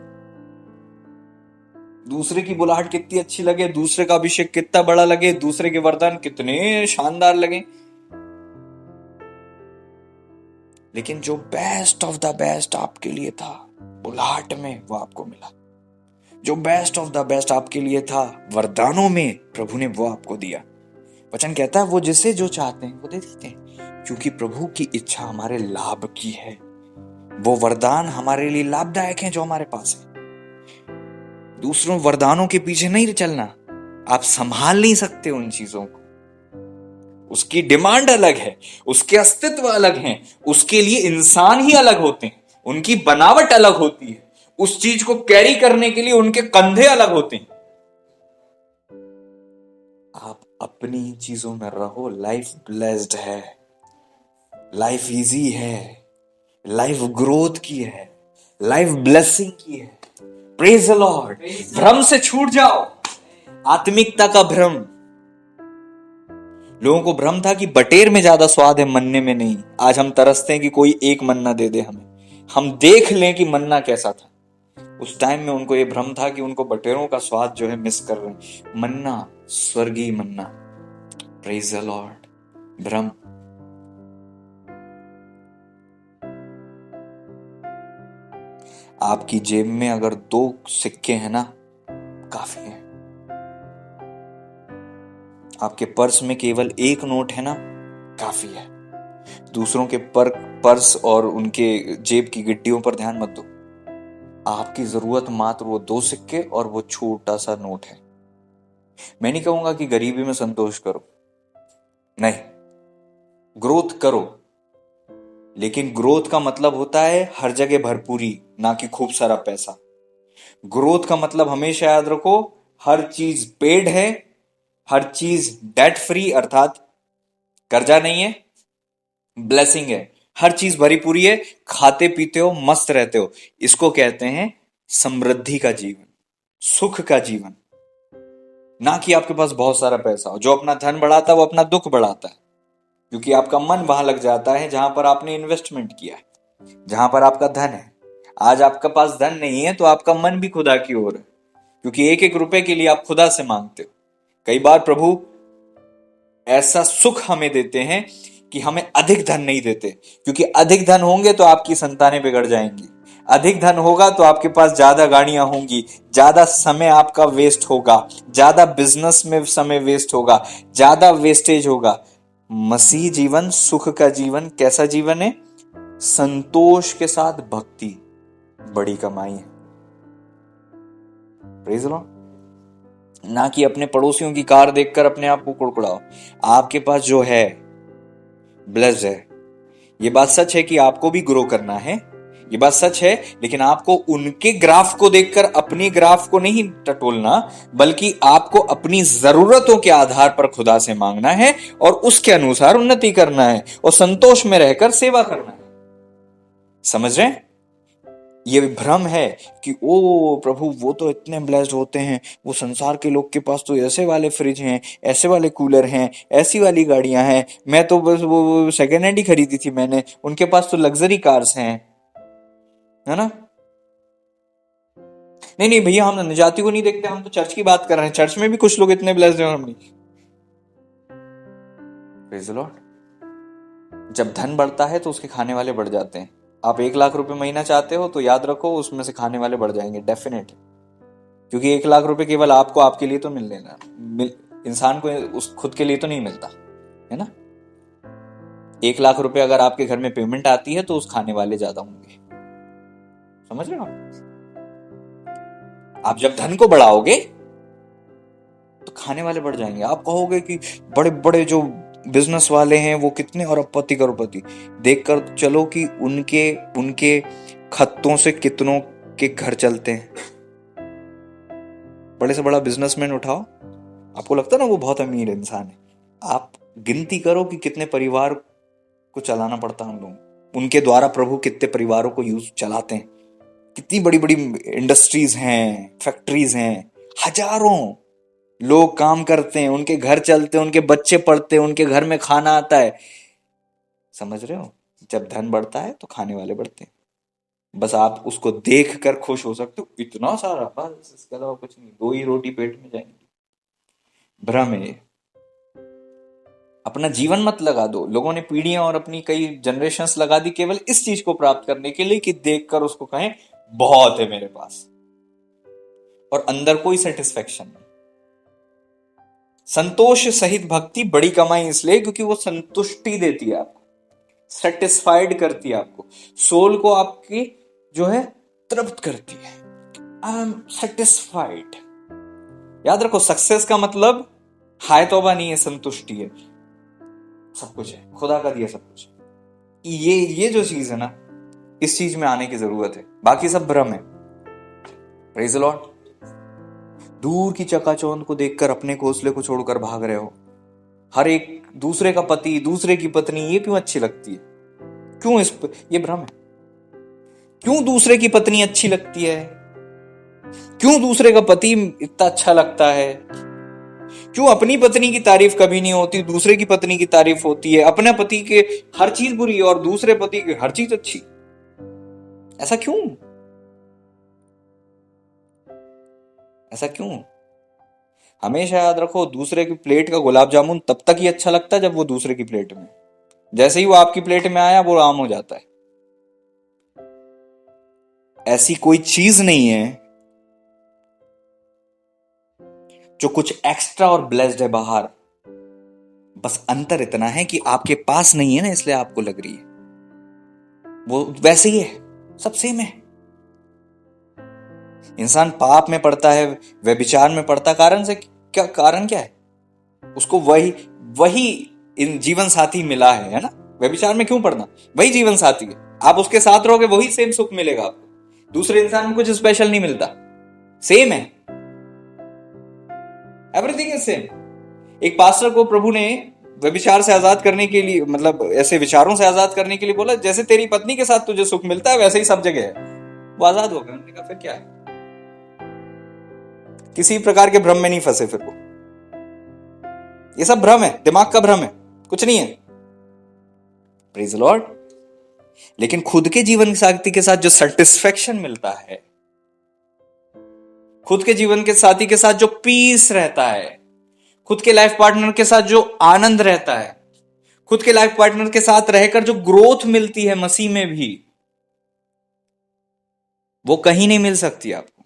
दूसरे की बुलाहट कितनी अच्छी लगे, दूसरे का अभिषेक कितना बड़ा लगे, दूसरे के वरदान कितने शानदार लगे, लेकिन जो बेस्ट ऑफ द बेस्ट आपके लिए था बुलाहट में, वो आपको मिला। जो बेस्ट ऑफ द बेस्ट आपके लिए था वरदानों में, प्रभु ने वो आपको दिया। वचन कहता है वो जिसे जो चाहते हैं वो दे देते हैं, क्योंकि प्रभु की इच्छा हमारे लाभ की है। वो वरदान हमारे लिए लाभदायक हैं जो हमारे पास है। दूसरों वरदानों के पीछे नहीं चलना, आप संभाल नहीं सकते उन चीजों को। उसकी डिमांड अलग है, उसके अस्तित्व अलग हैं, उसके लिए इंसान ही अलग होते हैं, उनकी बनावट अलग होती है, उस चीज को कैरी करने के लिए उनके कंधे अलग होते हैं। आप अपनी चीजों में रहो, लाइफ ब्लेस्ड है, लाइफ इजी है, लाइफ ग्रोथ की है, लाइफ ब्लेसिंग की है। Praise the Lord. भ्रम से छूट जाओ, आत्मिकता का भ्रम। लोगों को भ्रम था कि बटेर में ज्यादा स्वाद है, मन्ने में नहीं। आज हम तरसते हैं कि कोई एक मन्ना दे दे हमें, हम देख लें कि मन्ना कैसा था। उस टाइम में उनको ये भ्रम था कि उनको बटेरों का स्वाद जो है मिस कर रहे हैं। मन्ना, स्वर्गीय मन्ना। Praise the Lord. भ्रम। आपकी जेब में अगर 2 सिक्के हैं ना, काफी है। आपके पर्स में केवल 1 नोट है ना, काफी है। दूसरों के पर्स और उनके जेब की गिट्टियों पर ध्यान मत दो। आपकी जरूरत मात्र वो 2 सिक्के और वो छोटा सा नोट है। मैं नहीं कहूंगा कि गरीबी में संतोष करो, नहीं, ग्रोथ करो, लेकिन ग्रोथ का मतलब होता है हर जगह भरपूरी, ना कि खूब सारा पैसा। ग्रोथ का मतलब हमेशा याद रखो, हर चीज पेड है, हर चीज डेट फ्री अर्थात कर्जा नहीं है, ब्लेसिंग है, हर चीज भरी पूरी है, खाते पीते हो, मस्त रहते हो। इसको कहते हैं समृद्धि का जीवन, सुख का जीवन। ना कि आपके पास बहुत सारा पैसा हो। जो अपना धन बढ़ाता है वो अपना दुख बढ़ाता है, क्योंकि आपका मन वहां लग जाता है जहां पर आपने इन्वेस्टमेंट किया है, जहां पर आपका धन है। आज आपके पास धन नहीं है तो आपका मन भी खुदा की ओर है, क्योंकि एक एक रुपए के लिए आप खुदा से मांगते हो। कई बार प्रभु ऐसा सुख हमें देते हैं कि हमें अधिक धन नहीं देते, क्योंकि अधिक धन होंगे तो आपकी संतानें बिगड़ जाएंगी। अधिक धन होगा तो आपके पास ज्यादा गाड़ियां होंगी, ज्यादा समय आपका वेस्ट होगा, ज्यादा बिजनेस में समय वेस्ट होगा, ज्यादा वेस्टेज होगा। मसीह जीवन, सुख का जीवन कैसा जीवन है? संतोष के साथ भक्ति बड़ी कमाई है। Praise Lord. ना कि अपने पड़ोसियों की कार देखकर अपने आप को कुड़कुड़ाओ। आपके पास जो है ब्लेस्ड है। ये बात सच है कि आपको भी ग्रो करना है, ये बात सच है, लेकिन आपको उनके ग्राफ को देखकर अपनी ग्राफ को नहीं टटोलना, बल्कि आपको अपनी जरूरतों के आधार पर खुदा से मांगना है और उसके अनुसार उन्नति करना है और संतोष में रहकर सेवा करना है। समझ रहे हैं? ये भ्रम है कि ओ प्रभु वो तो इतने ब्लेस्ड होते हैं, वो संसार के लोग के पास तो ऐसे वाले फ्रिज हैं, ऐसे वाले कूलर हैं, ऐसी वाली गाड़ियां हैं, मैं तो बस वो सेकेंड हैंड ही खरीदी थी मैंने, उनके पास तो लग्जरी कार्स हैं, है ना? नहीं नहीं भैया, हम जाति को नहीं देखते, हम तो चर्च की बात कर रहे हैं। चर्च में भी कुछ लोग इतने ब्लेस्ड हैं, हम नहीं। Praise the Lord. जब धन बढ़ता है तो उसके खाने वाले बढ़ जाते हैं। आप 1 लाख रुपए महीना चाहते हो तो याद रखो उसमें से खाने वाले बढ़ जाएंगे, डेफिनेट। क्योंकि 1 लाख रुपए केवल आपको आपके लिए तो मिल लेना, इंसान को उस खुद के लिए तो नहीं मिलता, है ना? 1 लाख रुपए अगर आपके घर में पेमेंट आती है तो उस खाने वाले ज्यादा होंगे। समझ रहे हो? आप जब धन को बढ़ाओगे तो खाने वाले बढ़ जाएंगे। आप कहोगे कि बड़े बड़े जो बिजनेस वाले हैं वो कितने अरबपति करोड़पति, देखकर चलो कि उनके उनके खत्तों से कितनों के घर चलते हैं। बड़े से बड़ा बिजनेसमैन उठाओ, आपको लगता है ना वो बहुत अमीर इंसान है, आप गिनती करो कि कितने परिवार को चलाना पड़ता है उन लोगों, उनके द्वारा प्रभु कितने परिवारों को यूज चलाते हैं। कितनी बड़ी बड़ी इंडस्ट्रीज हैं, फैक्ट्रीज हैं, हजारों लोग काम करते हैं, उनके घर चलते हैं, उनके बच्चे पढ़ते हैं, उनके घर में खाना आता है। समझ रहे हो? जब धन बढ़ता है तो खाने वाले बढ़ते हैं। बस आप उसको देख कर खुश हो सकते हो, इतना सारा, बस इसके अलावा कुछ नहीं। 2 ही रोटी पेट में जाएंगी। भ्रम है। अपना जीवन मत लगा दो। लोगों ने पीढ़ियां और अपनी कई जनरेशंस लगा दी केवल इस चीज को प्राप्त करने के लिए कि देखकर उसको कहें बहुत है मेरे पास, और अंदर कोई सेटिस्फेक्शन नहीं। संतोष सहित भक्ति बड़ी कमाई इसलिए क्योंकि वो संतुष्टि देती है आपको, सेटिस्फाइड करती है आपको, सोल को आपकी जो है तृप्त करती है। I am satisfied. याद रखो, सक्सेस का मतलब हाय तौबा नहीं है, संतुष्टि है। सब कुछ है, खुदा का दिया सब कुछ। ये जो चीज है ना, इस चीज में आने की जरूरत है, बाकी सब भ्रम है। Praise the Lord. दूर की चकाचौंध को देखकर अपने घोंसले को छोड़कर भाग रहे हो। हर एक दूसरे का पति, दूसरे की पत्नी, ये क्यों अच्छी लगती है? क्यों ये भ्रम है। क्यों दूसरे की पत्नी अच्छी लगती है? क्यों दूसरे का पति इतना अच्छा लगता है? क्यों अपनी पत्नी की तारीफ कभी नहीं होती, दूसरे की पत्नी की तारीफ होती है? अपने पति के हर चीज बुरी और दूसरे पति की हर चीज अच्छी, ऐसा क्यों? ऐसा क्यों? हमेशा याद रखो, दूसरे की प्लेट का गुलाब जामुन तब तक ही अच्छा लगता है जब वो दूसरे की प्लेट में, जैसे ही वो आपकी प्लेट में आया वो आम हो जाता है। ऐसी कोई चीज नहीं है जो कुछ एक्स्ट्रा और ब्लेस्ड है बाहर। बस अंतर इतना है कि आपके पास नहीं है ना, इसलिए आपको लग रही है। वो वैसे ही है, सब सेम है। इंसान पाप में पड़ता है, व्यभिचार में पड़ता, कारण क्या है? उसको वही इन जीवन साथी मिला है ना? व्यभिचार में क्यों पड़ना? वही जीवन साथी है, आप उसके साथ रहोगे वही सेम सुख मिलेगा आपको। दूसरे इंसान में कुछ स्पेशल नहीं मिलता, सेम है, एवरीथिंग इज सेम। एक पास्टर को प्रभु ने व्यभिचार से आजाद करने के लिए, मतलब ऐसे विचारों से आजाद करने के लिए बोला, जैसे तेरी पत्नी के साथ तुझे सुख मिलता है वैसे ही सब जगह है। वो आजाद हो गया। उन्होंने कहा फिर क्या है, किसी प्रकार के भ्रम में नहीं फंसे फिर वो। ये सब भ्रम है, दिमाग का भ्रम है, कुछ नहीं है। Praise the Lord. लेकिन खुद के जीवन साथी के साथ जो सेटिस्फेक्शन मिलता है, खुद के जीवन के साथी के साथ जो पीस रहता है, खुद के लाइफ पार्टनर के साथ जो आनंद रहता है, खुद के लाइफ पार्टनर के साथ रहकर जो ग्रोथ मिलती है मसीह में भी, वो कहीं नहीं मिल सकती आपको।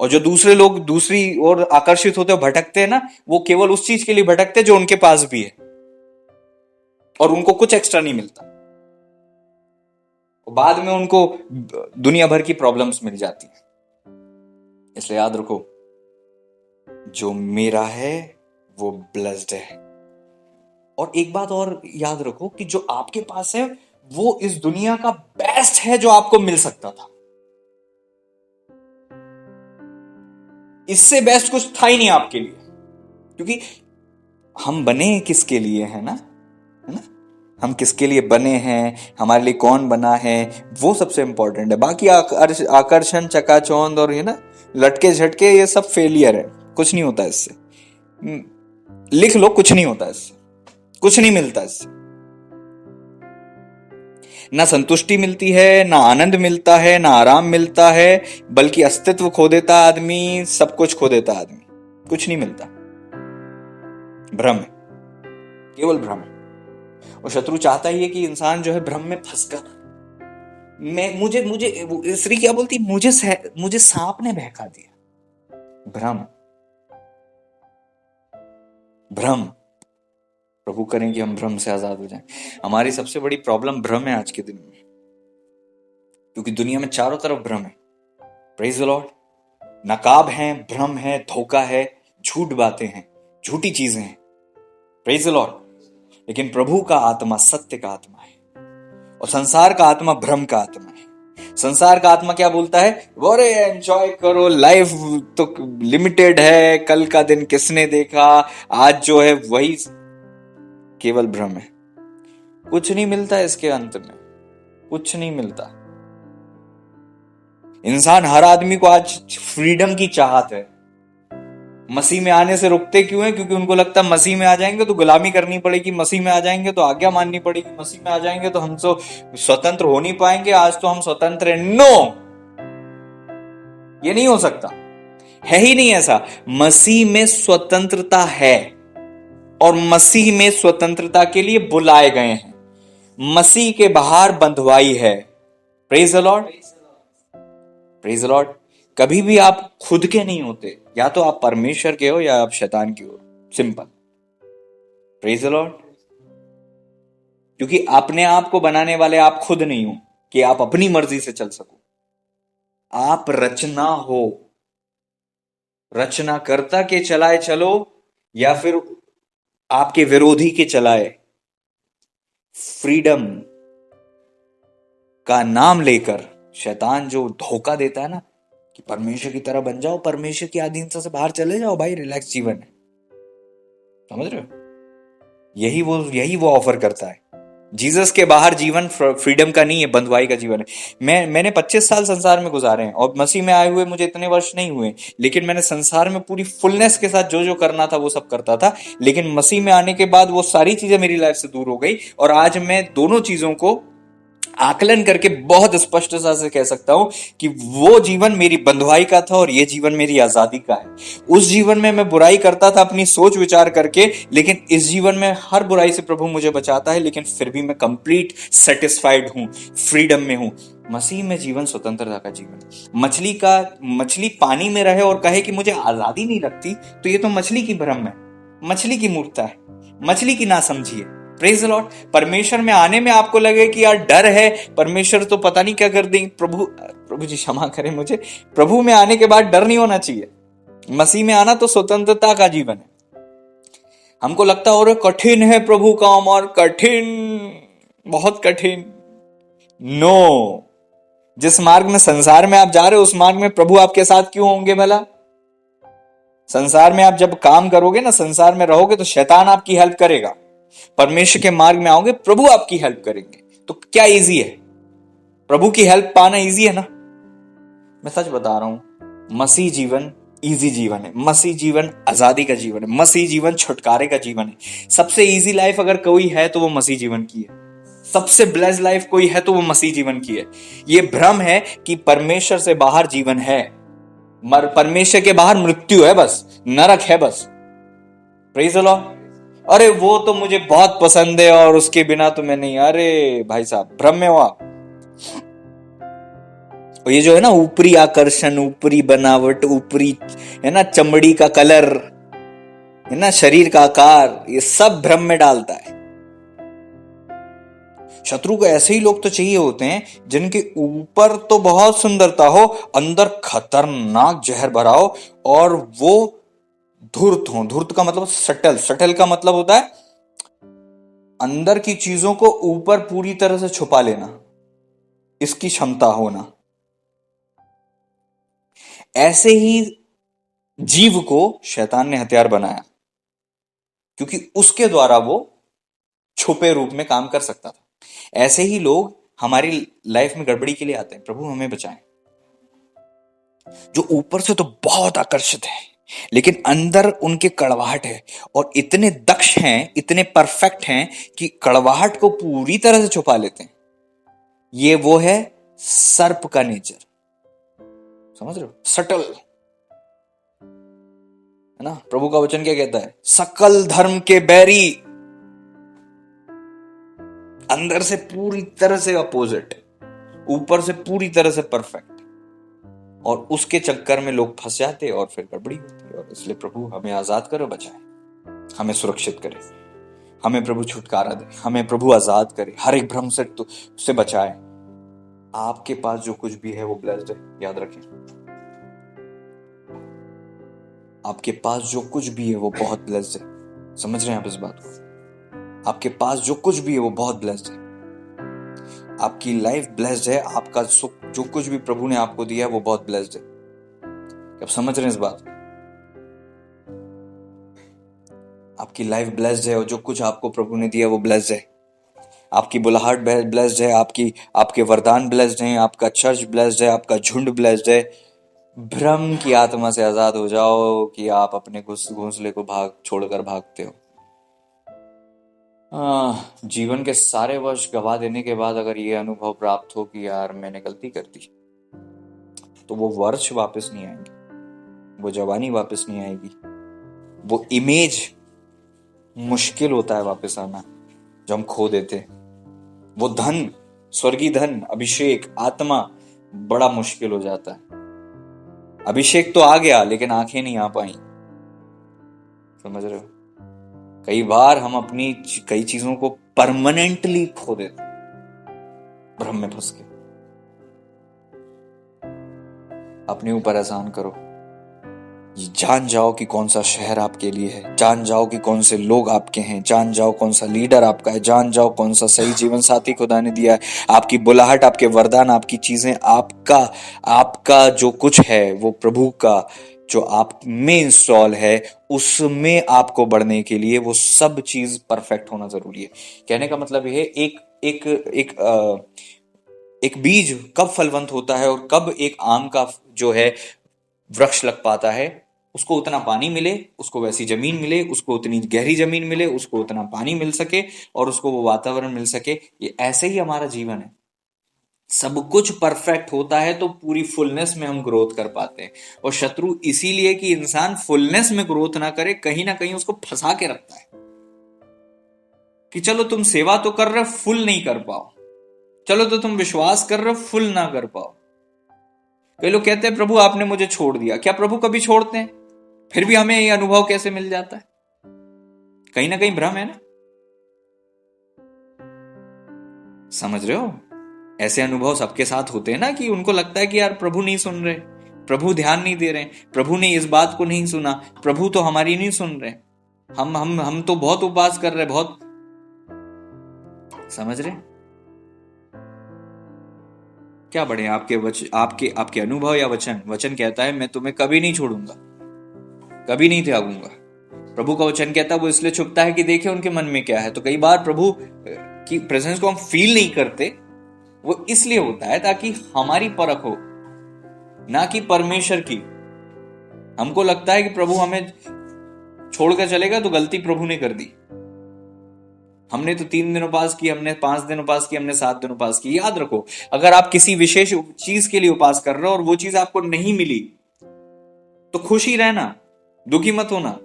और जो दूसरे लोग दूसरी ओर आकर्षित होते हो, भटकते हैं ना, वो केवल उस चीज के लिए भटकते हैं जो उनके पास भी है, और उनको कुछ एक्स्ट्रा नहीं मिलता। बाद में उनको दुनिया भर की प्रॉब्लम्स मिल जाती है। इसलिए याद रखो, जो मेरा है वो ब्लेस्ड है। और एक बात और याद रखो कि जो आपके पास है वो इस दुनिया का बेस्ट है जो आपको मिल सकता था। इससे बेस्ट कुछ था ही नहीं आपके लिए, क्योंकि हम बने किसके लिए है ना, हम किसके लिए बने हैं, हमारे लिए कौन बना है, वो सबसे इंपॉर्टेंट है। बाकी आकर्षण, चकाचौंध और लटके झटके, ये सब फेलियर है, कुछ नहीं होता इससे। लिख लो, कुछ नहीं होता इससे, कुछ नहीं मिलता इससे। ना संतुष्टि मिलती है, ना आनंद मिलता है, ना आराम मिलता है, बल्कि अस्तित्व खो देता आदमी, सब कुछ खो देता आदमी, कुछ नहीं मिलता। भ्रम है, केवल भ्रम है। और शत्रु चाहता ही है कि इंसान जो है भ्रम में फंसकर, मुझे स्त्री क्या बोलती, मुझे सांप ने बहका दिया। भ्रम। प्रभु करें कि हम भ्रम से आजाद हो जाएं। हमारी सबसे बड़ी प्रॉब्लम भ्रम है आज के दिन में, क्योंकि दुनिया में चारों तरफ भ्रम है। Praise the Lord. नकाब है, भ्रम है, धोखा है, झूठ बातें हैं, झूठी चीजें हैं। Praise the Lord. लेकिन प्रभु का आत्मा सत्य का आत्मा है, और संसार का आत्मा भ्रम का आत्मा है। संसार का आत्मा क्या बोलता है, अरे एंजॉय करो, लाइफ तो लिमिटेड है, कल का दिन किसने देखा, आज जो है वही। केवल भ्रम है, कुछ नहीं मिलता इसके अंत में, कुछ नहीं मिलता। इंसान, हर आदमी को आज फ्रीडम की चाहत है। मसीह में आने से रुकते क्यों है? क्योंकि उनको लगता है मसीह में आ जाएंगे तो गुलामी करनी पड़ेगी, मसीह में आ जाएंगे तो आज्ञा माननी पड़ेगी, मसीह में आ जाएंगे तो हम तो स्वतंत्र हो नहीं पाएंगे, आज तो हम स्वतंत्र हैं। नो, ये नहीं हो सकता, है ही नहीं ऐसा। मसीह में स्वतंत्रता है, और मसीह में स्वतंत्रता के लिए बुलाए गए हैं। मसीह के बाहर बंधुआई है। Praise the Lord, praise the Lord. कभी भी आप खुद के नहीं होते, या तो आप परमेश्वर के हो या आप शैतान की हो, सिंपल। Praise the Lord. क्योंकि अपने आप को बनाने वाले आप खुद नहीं हो कि आप अपनी मर्जी से चल सको। आप रचना हो, रचनाकर्ता के चलाए चलो या फिर आपके विरोधी के चलाए। फ्रीडम का नाम लेकर शैतान जो धोखा देता है ना कि परमेश्वर की तरह बन जाओ, परमेश्वर की अधीनता से बाहर चले जाओ भाई, रिलैक्स जीवन है, समझ रहे हो? यही वो ऑफर करता है। जीसस के बाहर जीवन फ्रीडम का नहीं है, बंधुआई का जीवन है। मैंने 25 साल संसार में गुजारे हैं, और मसीह में आए हुए मुझे इतने वर्ष नहीं हुए, लेकिन मैंने संसार में पूरी फुलनेस के साथ जो करना था वो सब करता था। लेकिन मसीह में आने के बाद वो सारी चीजें मेरी लाइफ से दूर हो गई, और आज मैं दोनों चीजों को आकलन करके बहुत स्पष्टता से कह सकता हूं कि वो जीवन मेरी बंधुआई का था और ये जीवन मेरी आजादी का है। उस जीवन में मैं बुराई करता था अपनी सोच विचार करके, लेकिन इस जीवन में हर बुराई से प्रभु मुझे बचाता है, लेकिन फिर भी मैं कंप्लीट सेटिस्फाइड हूं, फ्रीडम में हूं। मसीह में जीवन स्वतंत्रता का जीवन। मछली पानी में रहे और कहे कि मुझे आजादी नहीं लगती, तो ये तो मछली की भ्रम है, मछली की मूर्खता है, मछली की नासमझी है। Praise the Lord. परमेश्वर में आने में आपको लगे कि यार डर है, परमेश्वर तो पता नहीं क्या कर देंगे, प्रभु जी क्षमा करें मुझे, प्रभु में आने के बाद डर नहीं होना चाहिए। मसीह में आना तो स्वतंत्रता का जीवन है। हमको लगता है और कठिन है प्रभु काम, और कठिन, बहुत कठिन। नो, जिस मार्ग में संसार में आप जा रहे हो उस मार्ग में प्रभु आपके साथ क्यों होंगे भला? संसार में आप जब काम करोगे ना, संसार में रहोगे तो शैतान आपकी हेल्प करेगा। परमेश्वर के मार्ग में आओगे प्रभु आपकी हेल्प करेंगे। तो क्या इजी है? प्रभु की हेल्प पाना इजी है ना? मैं सच बता रहा हूं, मसीह जीवन इजी जीवन है। मसीह जीवन आजादी का जीवन है। मसीह जीवन छुटकारे का जीवन है। सबसे इजी लाइफ अगर कोई है तो वो मसीह जीवन की है। सबसे ब्लेस्ड लाइफ कोई है तो वो मसीह जीवन की है। ये भ्रम है कि परमेश्वर से बाहर जीवन है, परमेश्वर के बाहर मृत्यु है, बस नरक है बस। Praise the Lord. अरे वो तो मुझे बहुत पसंद है और उसके बिना तो मैं नहीं। अरे भाई साहब, भ्रम में हो आप। और ये जो है ना ऊपरी आकर्षण, ऊपरी बनावट, ऊपरी है ना चमड़ी का कलर, है ना शरीर का आकार, ये सब भ्रम में डालता है। शत्रु को ऐसे ही लोग तो चाहिए होते हैं जिनके ऊपर तो बहुत सुंदरता हो, अंदर खतरनाक जहर भरा हो, और वो धूर्त हो। धूर्त का मतलब सटल, सटल का मतलब होता है अंदर की चीजों को ऊपर पूरी तरह से छुपा लेना, इसकी क्षमता होना। ऐसे ही जीव को शैतान ने हथियार बनाया, क्योंकि उसके द्वारा वो छुपे रूप में काम कर सकता था। ऐसे ही लोग हमारी लाइफ में गड़बड़ी के लिए आते हैं। प्रभु हमें बचाएं। जो ऊपर से तो बहुत आकर्षित है लेकिन अंदर उनके कड़वाहट है, और इतने दक्ष हैं, इतने परफेक्ट हैं कि कड़वाहट को पूरी तरह से छुपा लेते हैं। ये वो है सर्प का नेचर। समझ रहे हो? सटल, है ना? प्रभु का वचन क्या कहता है? सकल धर्म के बैरी, अंदर से पूरी तरह से अपोजिट, ऊपर से पूरी तरह से परफेक्ट। और उसके चक्कर में लोग फंस जाते और फिर गड़बड़ी होती है। और इसलिए प्रभु हमें आजाद करे, बचाए, हमें सुरक्षित करे, हमें प्रभु छुटकारा दे, हमें प्रभु आजाद करे, हर एक भ्रम से बचाए। आपके पास जो कुछ भी है वो ब्लेस्ड है, याद रखें। आपके पास जो कुछ भी है वो बहुत ब्लेस्ड है। समझ रहे हैं आप इस बात को? आपके पास जो कुछ भी है वो बहुत ब्लेस्ड है। आपकी लाइफ ब्लेस्ड है। आपका जो कुछ भी प्रभु ने आपको दिया है वो बहुत ब्लेस्ड है। आप समझ रहे हैं इस बात? आपकी लाइफ ब्लेस्ड है और जो कुछ आपको प्रभु ने दिया वो ब्लेस्ड है। आपकी बुलाहट ब्लेस्ड है, आपके वरदान ब्लेस्ड हैं, आपका चर्च ब्लेस्ड है, आपका झुंड ब्लेस्ड है। भ्रम की आत्मा से आजाद हो जाओ कि आप अपने घोंसले को छोड़कर भागते हो। जीवन के सारे वर्ष गवा देने के बाद अगर ये अनुभव प्राप्त हो कि यार मैंने गलती कर दी, तो वो वर्ष वापस नहीं आएंगे, वो जवानी वापस नहीं आएगी, वो इमेज मुश्किल होता है वापस आना जो हम खो देते। वो धन, स्वर्गीय धन, अभिषेक, आत्मा बड़ा मुश्किल हो जाता है। अभिषेक तो आ गया लेकिन आंखें नहीं आ पाई। समझ रहे हो? कई बार हम अपनी कई चीजों को परमानेंटली खो देते भ्रम में फंस के। अपने ऊपर एहसान करो, जान जाओ कि कौन सा शहर आपके लिए है, जान जाओ कि कौन से लोग आपके हैं, जान जाओ कौन सा लीडर आपका है, जान जाओ कौन सा सही जीवन साथी खुदा ने दिया है। आपकी बुलाहट, आपके वरदान, आपकी चीजें, आपका जो कुछ है वो प्रभु का जो आप में इंस्टॉल है, उसमें आपको बढ़ने के लिए वो सब चीज परफेक्ट होना जरूरी है। कहने का मतलब यह है, एक बीज कब फलवंत होता है और कब एक आम का जो है वृक्ष लग पाता है, उसको उतना पानी मिले, उसको वैसी जमीन मिले, उसको उतनी गहरी जमीन मिले, उसको उतना पानी मिल सके और उसको वो वातावरण मिल सके। ये ऐसे ही हमारा जीवन है। सब कुछ परफेक्ट होता है तो पूरी फुलनेस में हम ग्रोथ कर पाते हैं। और शत्रु इसीलिए कि इंसान फुलनेस में ग्रोथ ना करे, कहीं ना कहीं उसको फंसा के रखता है कि चलो तुम सेवा तो कर रहे, फुल नहीं कर पाओ, चलो तो तुम विश्वास कर रहे हो, फुल ना कर पाओ। कई लोग कहते हैं प्रभु आपने मुझे छोड़ दिया। क्या प्रभु कभी छोड़ते हैं? फिर भी हमें ये अनुभव कैसे मिल जाता है? कहीं ना कहीं भ्रम है ना? समझ रहे हो? ऐसे अनुभव सबके साथ होते हैं ना कि उनको लगता है कि यार प्रभु नहीं सुन रहे, प्रभु ध्यान नहीं दे रहे, प्रभु ने इस बात को नहीं सुना, प्रभु तो हमारी नहीं सुन रहे। हम तो बहुत उपवास कर रहे, बहुत, समझ रहे? क्या बढ़े आपके आपके आपके अनुभव या वचन? वचन कहता है मैं तुम्हें कभी नहीं छोड़ूंगा, कभी नहीं त्यागूंगा। प्रभु का वचन कहता है वो इसलिए छुपता है कि देखे उनके मन में क्या है। तो कई बार प्रभु की प्रेजेंस को हम फील नहीं करते, वो इसलिए होता है ताकि हमारी परख हो, ना कि परमेश्वर की। हमको लगता है कि प्रभु हमें छोड़कर चलेगा तो गलती प्रभु ने कर दी। हमने तो 3 दिन उपास की, हमने 5 दिन उपास की, हमने 7 दिन उपास की। याद रखो, अगर आप किसी विशेष चीज के लिए उपास कर रहे हो और वो चीज आपको नहीं मिली तो खुश ही रहना, दुखी मत होना।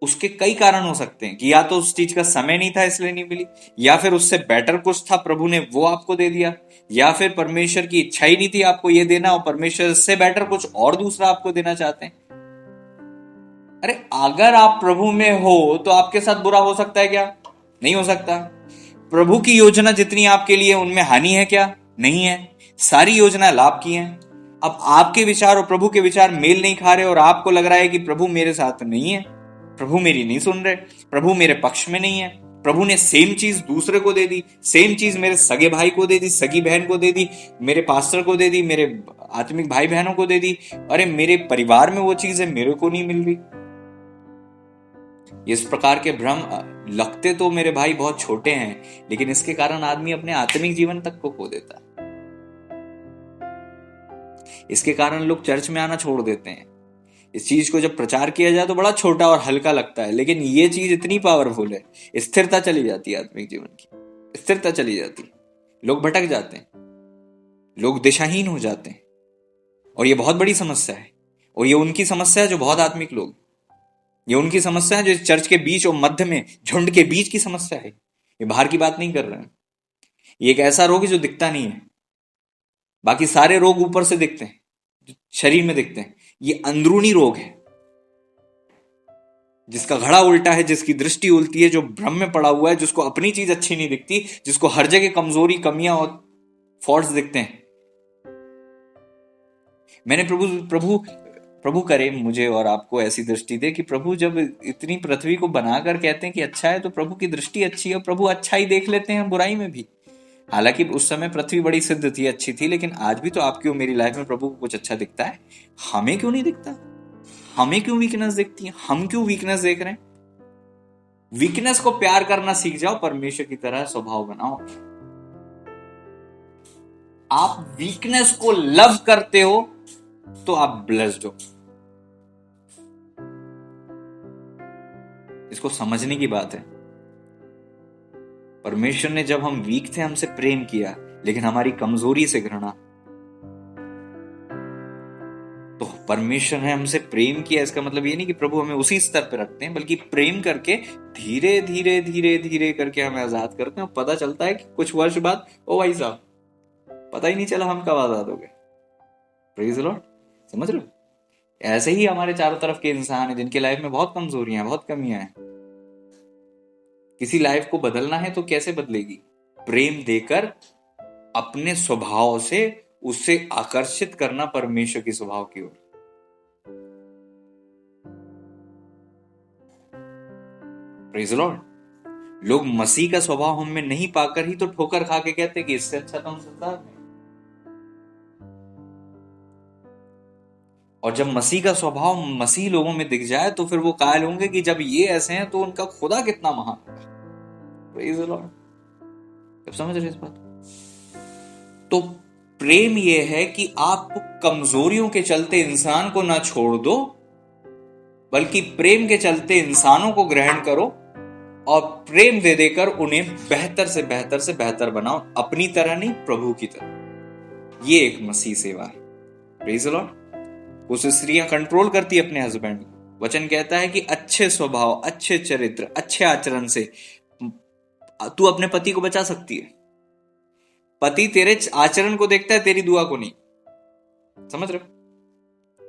उसके कई कारण हो सकते हैं कि या तो उस चीज का समय नहीं था इसलिए नहीं मिली, या फिर उससे बेटर कुछ था प्रभु ने वो आपको दे दिया, या फिर परमेश्वर की इच्छा ही नहीं थी आपको ये देना और परमेश्वर से बेटर कुछ और दूसरा आपको देना चाहते हैं। अरे अगर आप प्रभु में हो तो आपके साथ बुरा हो सकता है क्या? नहीं हो सकता। प्रभु की योजना जितनी आपके लिए उनमें हानि है क्या? नहीं है। सारी योजना लाभ की है। अब आपके विचार और प्रभु के विचार मेल नहीं खा रहे और आपको लग रहा है कि प्रभु मेरे साथ नहीं है, प्रभु मेरी नहीं सुन रहे, प्रभु मेरे पक्ष में नहीं है, प्रभु ने सेम चीज दूसरे को दे दी, सेम चीज मेरे सगे भाई को दे दी, सगी बहन को दे दी, मेरे पास्टर को दे दी, मेरे आत्मिक भाई बहनों को दे दी, अरे मेरे परिवार में वो चीज है मेरे को नहीं मिल रही। इस प्रकार के भ्रम लगते तो मेरे भाई बहुत छोटे हैं, लेकिन इसके कारण आदमी अपने आत्मिक जीवन तक को खो देता है। इसके कारण लोग चर्च में आना छोड़ देते हैं। इस चीज को जब प्रचार किया जाए तो बड़ा छोटा और हल्का लगता है, लेकिन ये चीज इतनी पावरफुल है, स्थिरता चली जाती है आत्मिक जीवन की, स्थिरता चली जाती है। लोग भटक जाते हैं, लोग दिशाहीन हो जाते हैं, और ये बहुत बड़ी समस्या है। और ये उनकी समस्या है जो बहुत आत्मिक लोग, ये उनकी समस्या है जो चर्च के बीच और मध्य में झुंड के बीच की समस्या है। ये बाहर की बात नहीं कर रहे हैं। ये एक ऐसा रोग है जो दिखता नहीं है। बाकी सारे रोग ऊपर से दिखते हैं, शरीर में दिखते हैं। ये अंदरूनी रोग है, जिसका घड़ा उल्टा है, जिसकी दृष्टि उल्टी है, जो भ्रम में पड़ा हुआ है, जिसको अपनी चीज अच्छी नहीं दिखती, जिसको हर जगह कमजोरी, कमियां और फॉल्ट्स दिखते हैं। मैंने प्रभु प्रभु प्रभु करे मुझे और आपको ऐसी दृष्टि दे कि प्रभु जब इतनी पृथ्वी को बनाकर कहते हैं कि अच्छा है, तो प्रभु की दृष्टि अच्छी है, प्रभु अच्छा ही देख लेते हैं बुराई में भी। हालांकि उस समय पृथ्वी बड़ी सिद्ध थी, अच्छी थी, लेकिन आज भी तो आपकी और मेरी लाइफ में प्रभु को कुछ अच्छा दिखता है। हमें क्यों नहीं दिखता? हमें क्यों वीकनेस दिखती है? हम क्यों वीकनेस देख रहे हैं? वीकनेस को प्यार करना सीख जाओ, परमेश्वर की तरह स्वभाव बनाओ। आप वीकनेस को लव करते हो तो आप ब्लेस्ड हो। इसको समझने की बात है। परमेश्वर ने जब हम वीक थे हमसे प्रेम किया, लेकिन हमारी कमजोरी से घृणा। तो परमेश्वर ने हमसे प्रेम किया, इसका मतलब ये नहीं कि प्रभु हमें उसी स्तर पर रखते हैं, बल्कि प्रेम करके धीरे धीरे धीरे धीरे करके हमें आजाद करते हैं। और पता चलता है कि कुछ वर्ष बाद, ओ भाई साहब, पता ही नहीं चला हम कब आजाद हो गए। Praise the Lord. समझ रहे हो? ऐसे ही हमारे चारों तरफ के इंसान हैं जिनकी लाइफ में बहुत कमजोरियां, बहुत कमियां हैं। किसी लाइफ को बदलना है तो कैसे बदलेगी? प्रेम देकर, अपने स्वभाव से उसे आकर्षित करना परमेश्वर की स्वभाव की ओर। Praise the Lord. लोग मसीह का स्वभाव हम में नहीं पाकर ही तो ठोकर खा के कहते कि इससे अच्छा तो हम संसार में। और जब मसीह का स्वभाव मसीह लोगों में दिख जाए तो फिर वो कायल होंगे कि जब ये ऐसे हैं तो उनका खुदा कितना महान होगा। Praise the Lord. अब समझ रहे इस बात? तो प्रेम ये है कि आप कमजोरियों के चलते इंसान को ना छोड़ दो, बल्कि प्रेम के चलते इंसानों को ग्रहण करो और प्रेम दे देकर उन्हें बेहतर से बेहतर से बेहतर बनाओ, अपनी तरह नहीं, प्रभु की तरह। ये एक मसीह सेवा है। Praise the Lord. कुछ स्त्रियां कंट्रोल करती है अपने हस्बैंड को। वचन कहता है कि अच्छे स्वभाव, अच्छे चरित्र, अच्छे आचरण से तू अपने पति को बचा सकती है। पति तेरे आचरण को देखता है, तेरी दुआ को नहीं। समझ रहे हो?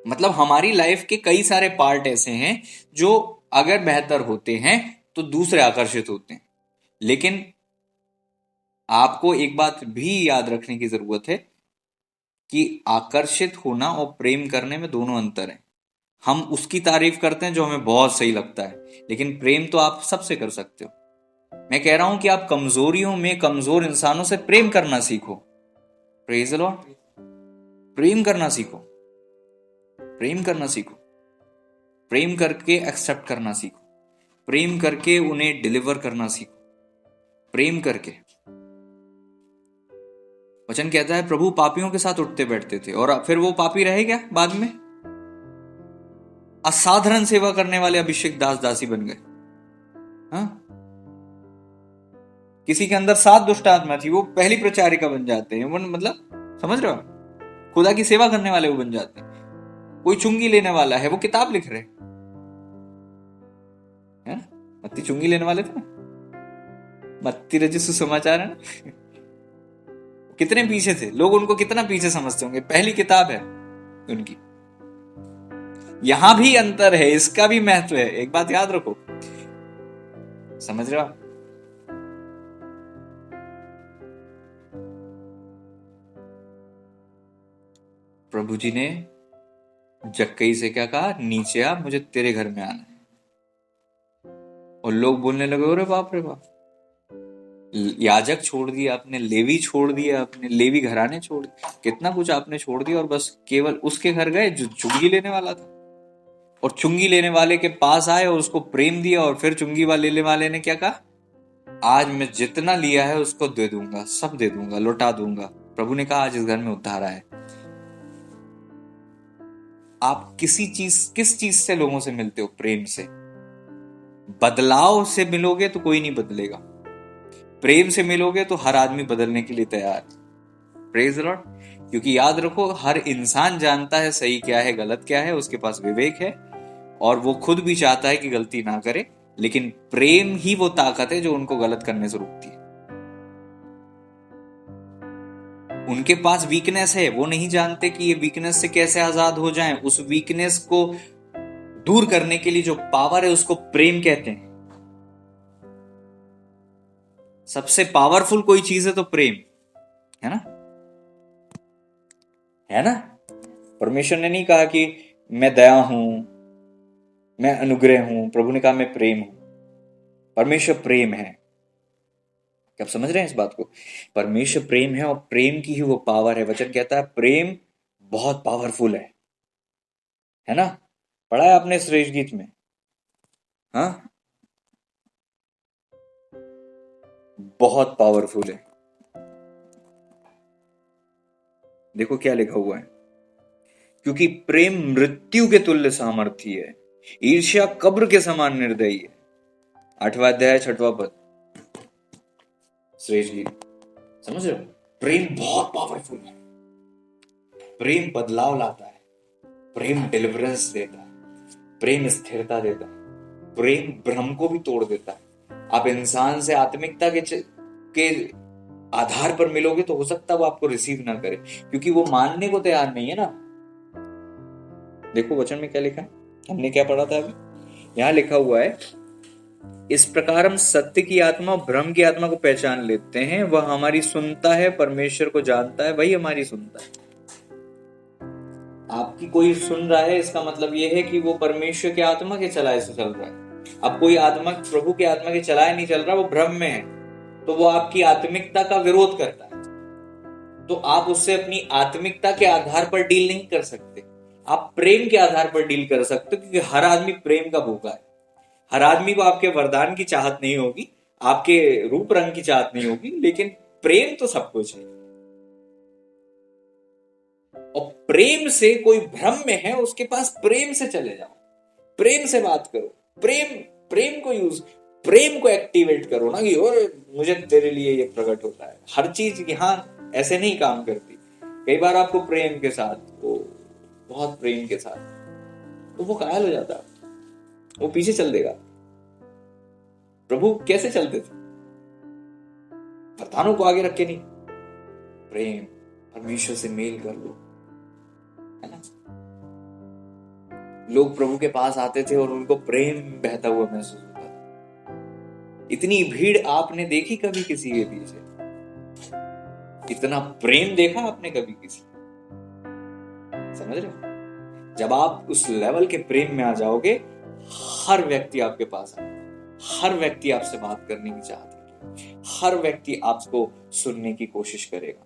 मतलब हमारी लाइफ के कई सारे पार्ट ऐसे हैं जो अगर बेहतर होते हैं तो दूसरे आकर्षित होते हैं। लेकिन आपको एक बात भी याद रखने की जरूरत है कि आकर्षित होना और प्रेम करने में दोनों अंतर है। हम उसकी तारीफ करते हैं जो हमें बहुत सही लगता है, लेकिन प्रेम तो आप सबसे कर सकते हो। मैं कह रहा हूं कि आप कमजोरियों में कमजोर इंसानों से प्रेम करना सीखो। Praise the Lord. प्रेम करना सीखो, प्रेम करना सीखो, प्रेम करके एक्सेप्ट करना सीखो, प्रेम करके उन्हें डिलीवर करना सीखो, प्रेम करके। वचन कहता है प्रभु पापियों के साथ उठते बैठते थे, और फिर वो पापी रहे क्या? बाद में असाधारण सेवा करने वाले अभिषेक दास दासी बन गए। हाँ, किसी के अंदर 7 दुष्ट आत्मा थी, वो पहली प्रचारिका बन जाते हैं। वो मतलब समझ रहे हो, खुदा की सेवा करने वाले वो बन जाते हैं। कोई चुंगी लेने वाला है, वो किताब लिख रहे हैं। मत्ती चुंगी लेने वाले थे ना, मत्ती रचित सुसमाचार है ना। कितने पीछे थे लोग, उनको कितना पीछे समझते होंगे, पहली किताब है उनकी। यहां भी अंतर है, इसका भी महत्व है, एक बात याद रखो। समझ रहे हो आप? प्रभु जी ने जक्कई से क्या कहा? नीचे आ, मुझे तेरे घर में आना है। और लोग बोलने लगे, अरे बाप रे बाप, याजक छोड़ दिया आपने, लेवी छोड़ दिया आपने, लेवी घराने छोड़ दिए, कितना कुछ आपने छोड़ दिया, और बस केवल उसके घर गए जो चुंगी लेने वाला था। और चुंगी लेने वाले के पास आए और उसको प्रेम दिया, और फिर चुंगी लेने वाले ने क्या कहा? आज मैं जितना लिया है उसको दे दूंगा, सब दे दूंगा, लौटा दूंगा। प्रभु ने कहा आज इस घर में उद्धार आए। आप किस चीज से लोगों से मिलते हो? प्रेम से। बदलाव से मिलोगे तो कोई नहीं बदलेगा, प्रेम से मिलोगे तो हर आदमी बदलने के लिए तैयार। Praise the Lord. क्योंकि याद रखो, हर इंसान जानता है सही क्या है, गलत क्या है, उसके पास विवेक है, और वो खुद भी चाहता है कि गलती ना करे, लेकिन प्रेम ही वो ताकत है जो उनको गलत करने से रोकती है। उनके पास वीकनेस है, वो नहीं जानते कि ये वीकनेस से कैसे आजाद हो जाएं। उस वीकनेस को दूर करने के लिए जो पावर है उसको प्रेम कहते हैं। सबसे पावरफुल कोई चीज है तो प्रेम है ना, है ना। परमेश्वर ने नहीं कहा कि मैं दया हूं, मैं अनुग्रह हूं। प्रभु ने कहा मैं प्रेम हूं। परमेश्वर प्रेम है। क्या आप समझ रहे हैं इस बात को? परमेश्वर प्रेम है, और प्रेम की ही वो पावर है। वचन कहता है प्रेम बहुत पावरफुल है ना। पढ़ा है आपने श्रेष्ठ गीत में? हाँ, बहुत पावरफुल है। देखो क्या लिखा हुआ है, क्योंकि प्रेम मृत्यु के तुल्य सामर्थी है, ईर्ष्या कब्र के समान निर्दयी है। 8वां अध्याय 6वां पद, श्रेष्ठ गीत। समझ रहे हो? प्रेम बहुत पावरफुल है। प्रेम बदलाव लाता है, प्रेम डिलीवरेंस देता है, प्रेम स्थिरता देता है, प्रेम भ्रम को भी तोड़ देता है। आप इंसान से आत्मिकता के आधार पर मिलोगे तो हो सकता है वो आपको रिसीव ना करे, क्योंकि वो मानने को तैयार नहीं है ना। देखो वचन में क्या लिखा है, हमने क्या पढ़ा था अभी। यहां लिखा हुआ है, इस प्रकार हम सत्य की आत्मा और भ्रम की आत्मा को पहचान लेते हैं। वह हमारी सुनता है, परमेश्वर को जानता है, वही हमारी सुनता है। आपकी कोई सुन रहा है, इसका मतलब यह है कि वो परमेश्वर के आत्मा के चलाए से चल रहा है। अब कोई आत्मा प्रभु के आत्मा के चलाए नहीं चल रहा, वो भ्रम में है, तो वो आपकी आत्मिकता का विरोध करता है। तो आप उससे अपनी आत्मिकता के आधार पर डील नहीं कर सकते, आप प्रेम के आधार पर डील कर सकते हो, क्योंकि हर आदमी प्रेम का भूखा है। हर आदमी को आपके वरदान की चाहत नहीं होगी, आपके रूप रंग की चाहत नहीं होगी, लेकिन प्रेम तो सब कुछ है। और प्रेम से कोई भ्रम में है, उसके पास प्रेम से चले जाओ, प्रेम से बात करो, प्रेम को यूज, प्रेम को एक्टिवेट करो ना, कि और मुझे तेरे लिए ये प्रकट होता है। हर चीज यहां ऐसे नहीं काम करती। कई बार आपको प्रेम के साथ, वो बहुत प्रेम के साथ, तो वो घायल हो जाता है, वो पीछे चल देगा। प्रभु कैसे चलते थे? वरदानों को आगे रख के नहीं, प्रेम, परमेश्वर से मेल कर लो, है ना। लोग प्रभु के पास आते थे और उनको प्रेम बहता हुआ महसूस होता था। इतनी भीड़ आपने देखी कभी किसी के पीछे? इतना प्रेम देखा आपने कभी किसी? समझ रहे हो? जब आप उस लेवल के प्रेम में आ जाओगे, हर व्यक्ति आपके पास आएगा, हर व्यक्ति आपसे बात करने की चाहता है, हर व्यक्ति आपको सुनने की कोशिश करेगा।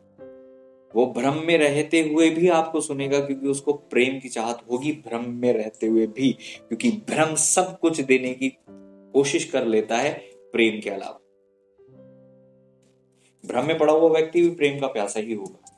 वो भ्रम में रहते हुए भी आपको सुनेगा, क्योंकि उसको प्रेम की चाहत होगी, भ्रम में रहते हुए भी, क्योंकि भ्रम सब कुछ देने की कोशिश कर लेता है प्रेम के अलावा। भ्रम में पड़ा हुआ व्यक्ति भी प्रेम का प्यासा ही होगा।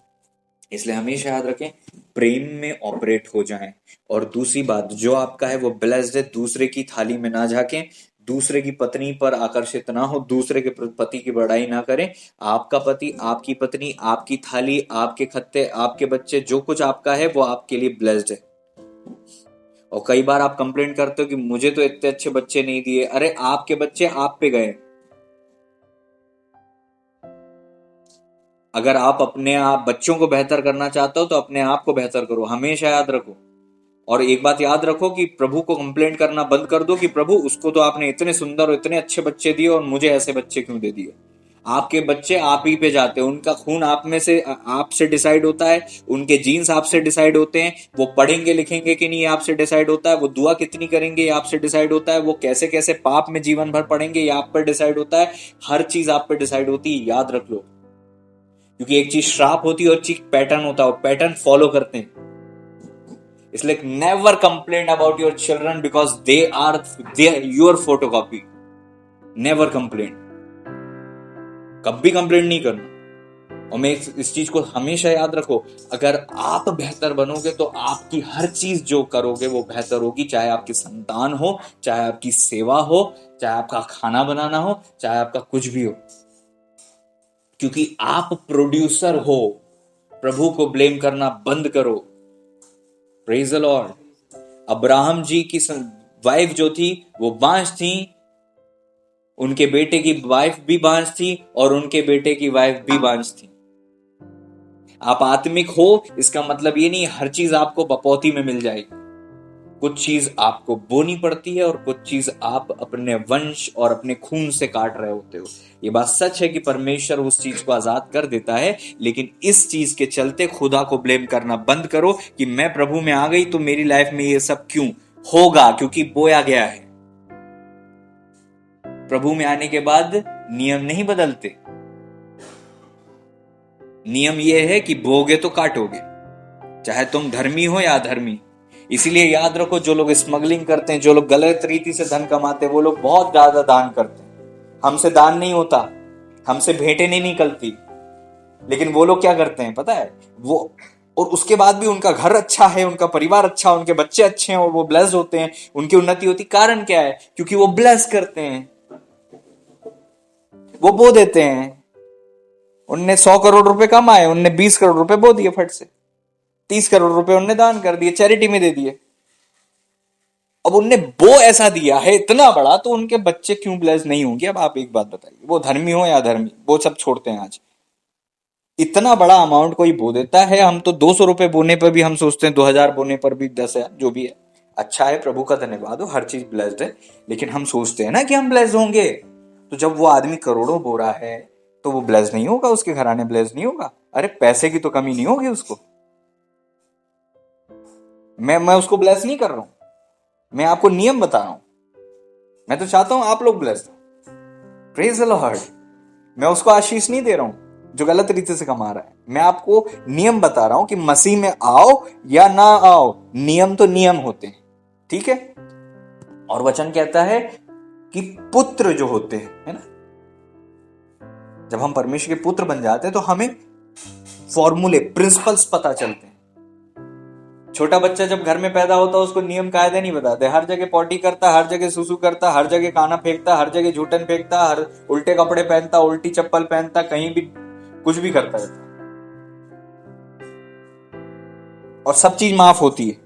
इसलिए हमेशा याद रखें, प्रेम में ऑपरेट हो जाएं। और दूसरी बात, जो आपका है वो ब्लेस्ड है, दूसरे की थाली में ना झांकें, दूसरे की पत्नी पर आकर्षित ना हो, दूसरे के पति की बड़ाई ना करें। आपका पति, आपकी पत्नी, आपकी थाली, आपके खत्ते, आपके बच्चे, जो कुछ आपका है वो आपके लिए ब्लेस्ड है। और कई बार आप कंप्लेंट करते हो कि मुझे तो इतने अच्छे बच्चे नहीं दिए। अरे आपके बच्चे आप पे गए। अगर आप अपने आप बच्चों को बेहतर करना चाहते हो तो अपने आप को बेहतर करो, हमेशा याद रखो। और एक बात याद रखो कि प्रभु को कंप्लेंट करना बंद कर दो कि प्रभु उसको तो आपने इतने सुंदर और इतने अच्छे बच्चे दिए और मुझे ऐसे बच्चे क्यों दे दिए। आपके बच्चे आप ही पे जाते हैं, उनका खून आप में से आपसे डिसाइड होता है, उनके जीन्स आपसे डिसाइड होते हैं, वो पढ़ेंगे लिखेंगे कि नहीं आपसे डिसाइड होता है, वो दुआ कितनी करेंगे ये आपसे डिसाइड होता है, वो कैसे कैसे पाप में जीवन भर पड़ेंगे ये आप पर डिसाइड होता है। हर चीज आप पर डिसाइड होती है, याद रख लो। क्योंकि एक चीज श्राप होती है और चीज पैटर्न होता है, पैटर्न फॉलो करते हैं। इसलिए never complain about your children because they are your photocopy. Never complain, कभी कंप्लेन नहीं करना। और मैं इस चीज को हमेशा याद रखो, अगर आप बेहतर बनोगे तो आपकी हर चीज जो करोगे वो बेहतर होगी, चाहे आपकी संतान हो, चाहे आपकी सेवा हो, चाहे आपका खाना बनाना हो, चाहे आपका कुछ भी हो, क्योंकि आप प्रोड्यूसर हो। प्रभु को ब्लेम करना बंद करो। Praise the Lord. अब्राहम जी की वाइफ जो थी वो बांझ थी, उनके बेटे की वाइफ भी बांझ थी और उनके बेटे की वाइफ भी बांझ थी। आप आत्मिक हो, इसका मतलब ये नहीं हर चीज आपको बपौती में मिल जाएगी। कुछ चीज आपको बोनी पड़ती है और कुछ चीज आप अपने वंश और अपने खून से काट रहे होते हो। ये बात सच है कि परमेश्वर उस चीज को आजाद कर देता है, लेकिन इस चीज के चलते खुदा को ब्लेम करना बंद करो कि मैं प्रभु में आ गई तो मेरी लाइफ में ये सब क्यों होगा, क्योंकि बोया गया है। प्रभु में आने के बाद नियम नहीं बदलते। नियम यह है कि बोगे तो काटोगे, चाहे तुम धर्मी हो या अधर्मी। इसीलिए याद रखो, जो लोग स्मगलिंग करते हैं, जो लोग गलत रीति से धन कमाते हैं, वो लोग बहुत ज्यादा दान करते हैं। हमसे दान नहीं होता, हमसे भेंटें नहीं निकलती, लेकिन वो लोग क्या करते हैं पता है, वो और उसके बाद भी उनका घर अच्छा है, उनका परिवार अच्छा, उनके बच्चे अच्छे हैं और वो ब्लेस्ड होते हैं, उनकी उन्नति होती। कारण क्या है? क्योंकि वो ब्लेस करते हैं, वो बो देते हैं। उनने 100 करोड़ रुपए कमाए, उनने 20 करोड़ रुपए बो दिए, फट से 30 करोड़ रुपए उनने दान कर दिए, चैरिटी में दे दिए। अब उनने बो ऐसा दिया है इतना बड़ा, तो उनके बच्चे क्यों ब्लेस नहीं होंगे? अब आप एक बात बताइए, वो धर्मी हो या धर्मी, वो सब छोड़ते हैं। आज इतना बड़ा अमाउंट कोई बो देता है, हम तो 200 रुपए बोने पर भी हम सोचते हैं, 2000 बोने पर भी 10,000, जो भी है अच्छा है, प्रभु का धन्यवाद हो, हर चीज ब्लेस्ड है, लेकिन हम सोचते हैं ना कि हम ब्लेस्ड होंगे। तो जब वो आदमी करोड़ों बो रहा है तो वो ब्लेस्ड नहीं होगा, उसके घराने ब्लेस्ड नहीं होगा? अरे पैसे की तो कमी नहीं होगी उसको। मैं उसको ब्लेस नहीं कर रहा हूं, मैं आपको नियम बता रहा हूं। मैं तो चाहता हूं आप लोग ब्लेस्ड हो। Praise the Lord. मैं उसको आशीष नहीं दे रहा हूं जो गलत रीति से कमा रहा है, मैं आपको नियम बता रहा हूं कि मसीह में आओ या ना आओ, नियम तो नियम होते हैं, ठीक है। और वचन कहता है कि पुत्र जो होते हैं, है ना, जब हम परमेश्वर के पुत्र बन जाते हैं तो हमें फॉर्मूले, प्रिंसिपल्स पता चलते हैं। छोटा बच्चा जब घर में पैदा होता है उसको नियम कायदे नहीं बताते, हर जगह पॉटी करता, हर जगह सुसु करता, हर जगह खाना फेंकता, हर जगह झूठन फेंकता, हर उल्टे कपड़े पहनता, उल्टी चप्पल पहनता, कहीं भी कुछ भी करता रहता, और सब चीज माफ होती है।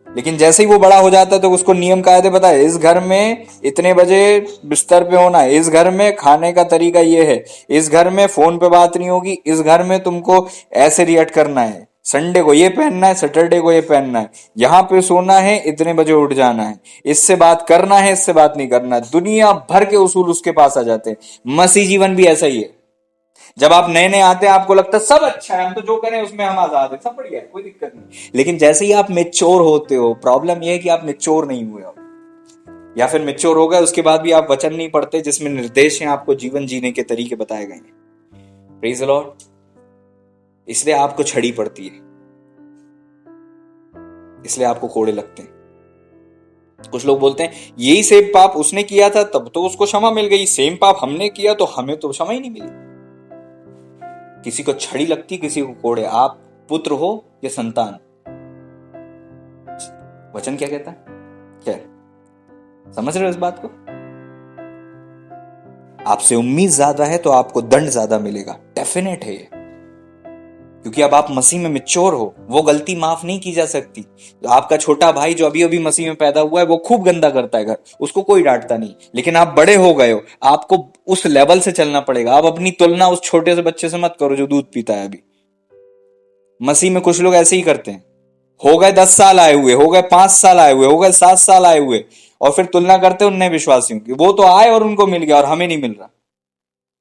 लेकिन जैसे ही वो बड़ा हो जाता है तो उसको नियम कायदे पता है, इस घर में इतने बजे बिस्तर पे होना है, इस घर में खाने का तरीका ये है, इस घर में फोन पे बात नहीं होगी, इस घर में तुमको ऐसे रिएक्ट करना है, संडे को ये पहनना है, सैटरडे को ये पहनना है, यहाँ पे सोना है, इतने बजे उठ जाना है, इससे बात करना है, इससे बात नहीं करना है। दुनिया भर के उसूल उसके पास आ जाते हैं। मसीह जीवन भी ऐसा ही है। जब आप नए नए आते हैं आपको लगता है सब अच्छा है, हम तो जो करें उसमें हम आजाद है, सब बढ़िया है, कोई दिक्कत नहीं। लेकिन जैसे ही आप मेच्योर होते हो, प्रॉब्लम यह है कि आप मेच्योर नहीं हुए हो, या फिर मेच्योर हो गए उसके बाद भी आप वचन नहीं पढ़ते जिसमें निर्देश हैं आपको जीवन जीने के तरीके बताए गए हैं। Praise the Lord. इसलिए आपको छड़ी पड़ती है, इसलिए आपको कोड़े लगते हैं। कुछ लोग बोलते हैं यही सेम पाप उसने किया था तब तो उसको क्षमा मिल गई, सेम पाप हमने किया तो हमें तो क्षमा ही नहीं मिली। किसी को छड़ी लगती, किसी को कोड़े। आप पुत्र हो या संतान, वचन क्या कहता है? क्या समझ रहे हो इस बात को? आपसे उम्मीद ज्यादा है तो आपको दंड ज्यादा मिलेगा, डेफिनेट है ये, क्योंकि अब आप मसीह में मैच्योर हो। वो गलती माफ नहीं की जा सकती। आपका छोटा भाई जो अभी अभी मसीह में पैदा हुआ है वो खूब गंदा करता है घर, उसको कोई डांटता नहीं, लेकिन आप बड़े हो गए हो, आपको उस लेवल से चलना पड़ेगा। आप अपनी तुलना उस छोटे से बच्चे से मत करो जो दूध पीता है अभी। मसीह में कुछ लोग ऐसे ही करते हैं, हो गए 10 साल आए हुए, हो गए 5 साल आए हुए, हो गए 7 साल आए हुए, और फिर तुलना करते हैं उन नए विश्वासियों की, वो तो आए और उनको मिल गया और हमें नहीं मिल रहा।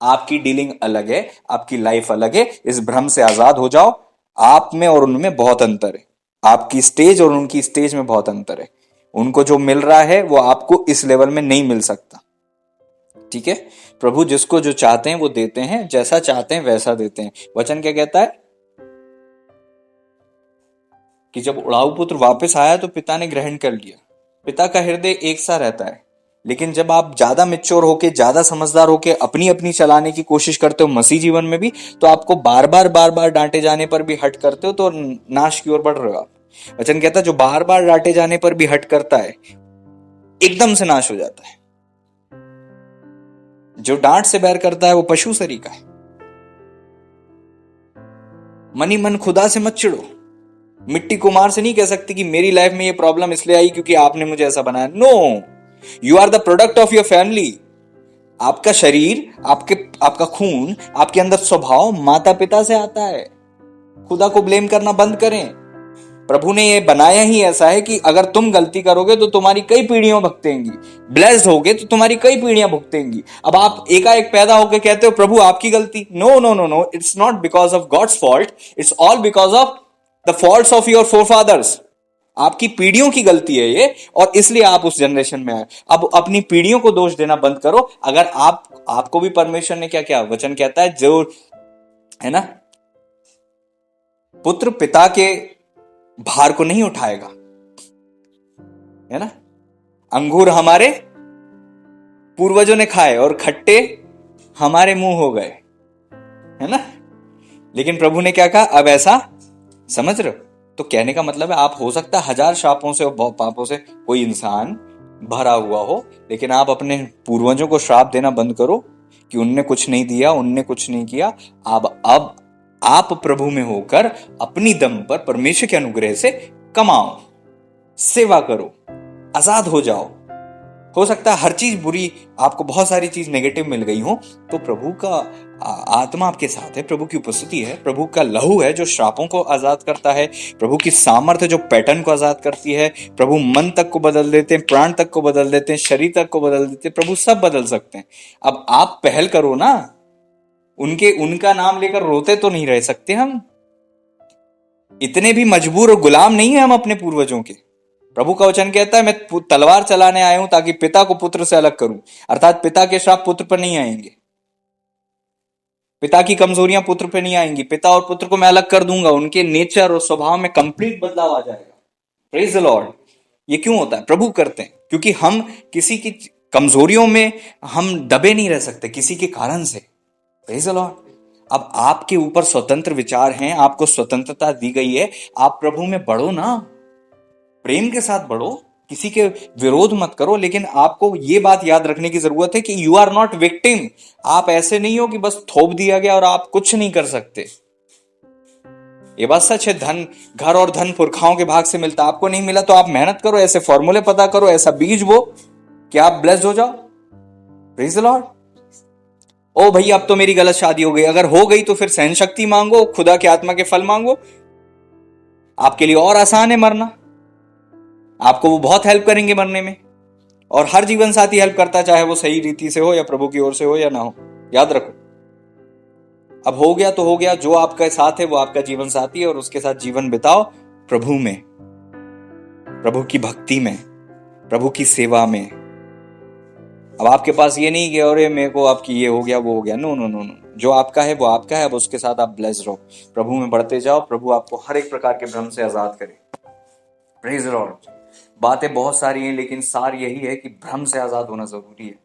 आपकी डीलिंग अलग है, आपकी लाइफ अलग है। इस भ्रम से आजाद हो जाओ। आप में और उनमें बहुत अंतर है, आपकी स्टेज और उनकी स्टेज में बहुत अंतर है। उनको जो मिल रहा है वो आपको इस लेवल में नहीं मिल सकता, ठीक है? प्रभु जिसको जो चाहते हैं वो देते हैं, जैसा चाहते हैं वैसा देते हैं। वचन क्या कहता है कि जब उड़ाऊ पुत्र वापस आया तो पिता ने ग्रहण कर लिया। पिता का हृदय एक सा रहता है, लेकिन जब आप ज्यादा मेच्योर होके, ज्यादा समझदार होके अपनी अपनी चलाने की कोशिश करते हो मसीह जीवन में भी, तो आपको बार बार डांटे जाने पर भी हट करते हो तो नाश की ओर बढ़ रहे हो आप। वचन कहता है जो बार बार डांटे जाने पर भी हट करता है एकदम से नाश हो जाता है। जो डांट से बैर करता है वो पशु सरीका है। मनी मन खुदा से मत चिड़ो। मिट्टी कुमार से नहीं कह सकती कि मेरी लाइफ में ये प्रॉब्लम इसलिए आई क्योंकि आपने मुझे ऐसा बनाया। No, you are the product of your family. आपका शरीर, आपका खून, आपके अंदर स्वभाव माता पिता से आता है। खुदा को ब्लेम करना बंद करें। प्रभु ने ये बनाया ही ऐसा है कि अगर तुम गलती करोगे तो तुम्हारी कई पीढ़ियां भुगतेंगी, ब्लेस्ड होगे तो तुम्हारी कई पीढ़ियां भुगतेंगी। अब आप एकाएक पैदा होकर कहते हो प्रभु आपकी गलती। No no no no, it's not because of God's fault, it's all because of the faults of your forefathers. आपकी पीढ़ियों की गलती है ये, और इसलिए आप उस जनरेशन में आए। अब अपनी पीढ़ियों को दोष देना बंद करो। अगर आपको भी परमेश्वर ने क्या क्या वचन कहता है, जो है ना, पुत्र पिता के भार को नहीं उठाएगा, है ना। अंगूर हमारे पूर्वजों ने खाए और खट्टे हमारे मुंह हो गए, है ना। लेकिन प्रभु ने क्या कहा, अब ऐसा समझ रहे हो? तो कहने का मतलब है आप हो सकता है 1000 शापों से और पापों से कोई इंसान भरा हुआ हो, लेकिन आप अपने पूर्वजों को श्राप देना बंद करो कि उनने कुछ नहीं दिया, उनने कुछ नहीं किया। अब आप प्रभु में होकर अपनी दम पर परमेश्वर के अनुग्रह से कमाओ, सेवा करो, आजाद हो जाओ। हो सकता है हर चीज बुरी, आपको बहुत सारी चीज नेगेटिव मिल गई हो, तो प्रभु का आत्मा आपके साथ है, प्रभु की उपस्थिति है, प्रभु का लहू है जो श्रापों को आजाद करता है, प्रभु की सामर्थ्य जो पैटर्न को आजाद करती है। प्रभु मन तक को बदल देते हैं, प्राण तक को बदल देते हैं, शरीर तक को बदल देते हैं। प्रभु सब बदल सकते हैं। अब आप पहल करो ना। उनका नाम लेकर रोते तो नहीं रह सकते हम। इतने भी मजबूर और गुलाम नहीं है हम अपने पूर्वजों के। प्रभु का वचन कहता है मैं तलवार चलाने आया हूं ताकि पिता को पुत्र से अलग करूं, अर्थात पिता के श्राप पुत्र पर नहीं आएंगे, पिता की कमजोरियां पुत्र पर नहीं आएंगी। पिता और पुत्र को मैं अलग कर दूंगा, उनके नेचर और स्वभाव में कंप्लीट बदलाव आ जाएगा। Praise the Lord. ये क्यों होता है? प्रभु करते हैं, क्योंकि हम किसी की कमजोरियों में हम दबे नहीं रह सकते किसी के कारण से। Praise the Lord. अब आपके ऊपर स्वतंत्र विचार हैं, आपको स्वतंत्रता दी गई है। आप प्रभु में बढ़ो ना, प्रेम के साथ बढ़ो, किसी के विरोध मत करो। लेकिन आपको यह बात याद रखने की जरूरत है कि यू आर नॉट विक्टिम। आप ऐसे नहीं हो कि बस थोप दिया गया और आप कुछ नहीं कर सकते। ये बात सच है। घर और धन पुरखाओं के भाग से मिलता, आपको नहीं मिला तो आप मेहनत करो, ऐसे फॉर्मूले पता करो, ऐसा बीज बो कि आप ब्लेस्ड हो जाओ। Praise the Lord. ओ भैया अब तो मेरी गलत शादी हो गई, अगर हो गई तो फिर सहन शक्ति मांगो, खुदा के आत्मा के फल मांगो। आपके लिए और आसान है मरना, आपको वो बहुत हेल्प करेंगे मरने में। और हर जीवन साथी हेल्प करता, चाहे वो सही रीति से हो या प्रभु की ओर से हो या ना हो, याद रखो। अब हो गया तो हो गया, जो आपका साथ है वो आपका जीवन साथी है, और उसके साथ जीवन बिताओ प्रभु में, प्रभु की भक्ति में, प्रभु की सेवा में। अब आपके पास ये नहीं कि अरे मेरे को आपकी ये हो गया वो हो गया, नो नो नो नो, जो आपका है वो आपका है। अब उसके साथ आप ब्लेस्ड रहो, प्रभु में बढ़ते जाओ, प्रभु आपको हर एक प्रकार के भ्रम से आजाद करे। Praise the Lord. बातें बहुत सारी हैं, लेकिन सार यही है कि भ्रम से आजाद होना जरूरी है।